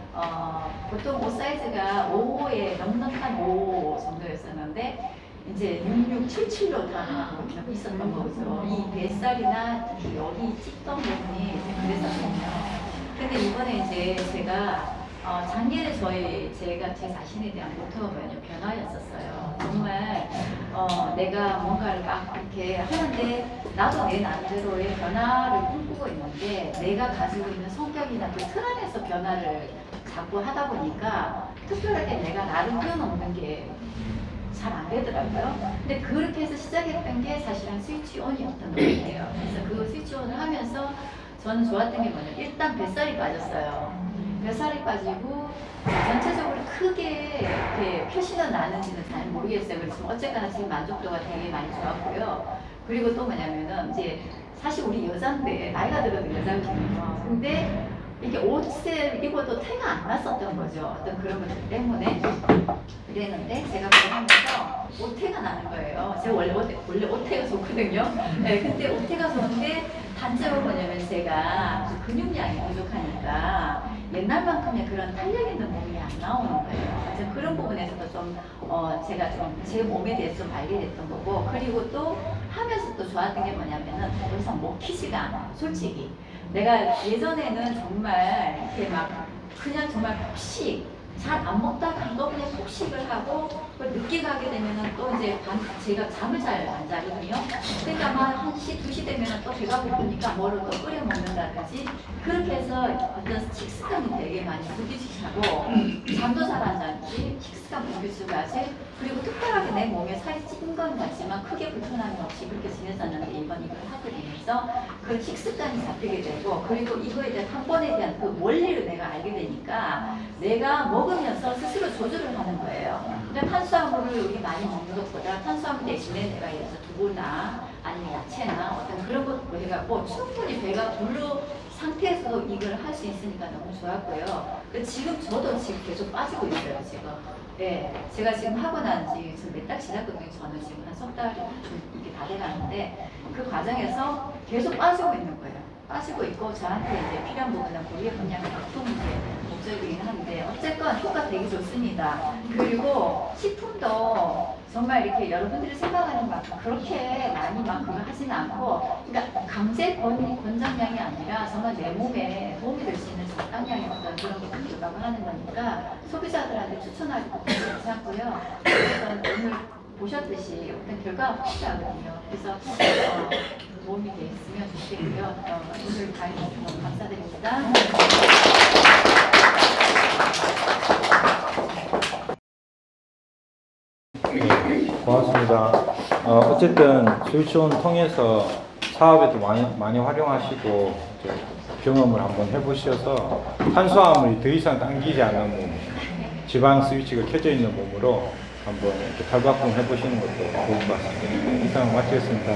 보통 옷 사이즈가 5호에 넉넉한 5 정도였었는데 이제 66, 77로 다 있었던 거죠. 이 뱃살이나 특히 여기 찢던 부분이 그랬었거든요. 근데 이번에 이제 제가 작년에 제가 제 자신에 대한 모토가 변화였었어요. 정말 내가 뭔가를 막 이렇게 하는데 나도 내 나름대로의 변화를 꿈꾸고 있는데 내가 가지고 있는 성격이나 그 틀 안에서 변화를 자꾸 하다 보니까 특별하게 내가 나를 뛰어넘는 게 잘 안 되더라고요. 근데 그렇게 해서 시작했던 게 사실은 스위치온이었던 것 같아요. 그래서 그 스위치온을 하면서 저는 좋았던 게 뭐냐면 일단 뱃살이 빠졌어요. 뱃살이 빠지고 전체적으로 크게 이렇게 표시가 나는지는 잘 모르겠어요. 그렇지만 어쨌거나 지금 만족도가 되게 많이 좋았고요. 그리고 또 뭐냐면은 이제 사실 우리 여자인데 나이가 들어도 여자거든요. 근데 이게 옷을 입어도 태가 안 났었던 거죠. 어떤 그런 것들 때문에 그랬는데 제가 그걸 하면서 옷태가 나는 거예요. 제가 원래 옷태가 좋거든요. 네, 근데 옷태가 좋은데 단점은 뭐냐면 제가 근육량이 부족하니까 옛날만큼의 그런 탄력 있는 몸이 안 나오는 거예요. 그래서 그런 부분에서도 좀 제가 좀 제 몸에 대해서 좀 알게 됐던 거고, 그리고 또 하면서 또 좋았던 게 뭐냐면은 더 이상 먹히지가 않아. 솔직히 내가 예전에는 정말 이렇게 막 그냥 정말 폭식 잘 안 먹다가 한꺼번에 폭식을 하고 늦게 가게 되면은 또 이제 제가 잠을 잘 안 자거든요. 그러니까 막 1시, 2시 되면은 또 배가 고프니까 뭐를 또 끓여 먹는다든지 그렇게 해서 어떤 식습관이 되게 많이 부딪히고 잠도 잘 안 자는지 식습관 부딪히고까지 그리고 특별하게 내 몸에 살이 찐 건 같지만 크게 불편함이 없이 그렇게 지냈었는데 이번 이걸 하게 되면서 그 식습관이 잡히게 되고 그리고 이거에 대한 한번에 대한 그 원리를 내가 알게 되니까 내가 먹으면서 스스로 조절을 하는 거예요. 그러니까 탄수화물을 우리 많이 먹는 것보다 탄수화물 대신에 내가 예를 들어서 두부나 아니면 야채나 어떤 그런 것도 해갖고 충분히 배가 불러 상태에서도 이걸 할 수 있으니까 너무 좋았고요. 지금 저도 지금 계속 빠지고 있어요, 지금. 네, 제가 지금 하고 난 지 지금 몇 달 지났거든요. 저는 지금 한 석 달 좀 이게 다 돼가는데 그 과정에서 계속 빠지고 있는 거예요. 빠지고 있고 저한테 이제 필요한 부분은 고리에 그냥 보통 이제 목적이긴 한데 어쨌건 효과 되게 좋습니다. 그리고 식품도 정말 이렇게 여러분들이 생각하는 만큼 그렇게 많이 막 그거 하지는 않고 그러니까 강제 권장량이 아니라 정말 내 몸에 도움이 될 수 있는 적당량의 어떤 그런 것들 조각을 하는 거니까 소비자들한테 추천하기도 괜찮고요. 그래서 오늘 보셨듯이 어떤 결과가 확실하거든요. 그래서 도움이 됐으면 좋겠고요. 오늘 가해주셔서 너무 감사드립니다. 고맙습니다. 어쨌든 스위치온 통해서 사업에도 많이 활용하시고 이제 경험을 한번 해보셔서 탄수화물이 더 이상 당기지 않는 몸, 지방 스위치가 켜져 있는 몸으로 한번 이렇게 탈바꿈 해보시는 것도 좋을 것 같습니다. 이상 마치겠습니다.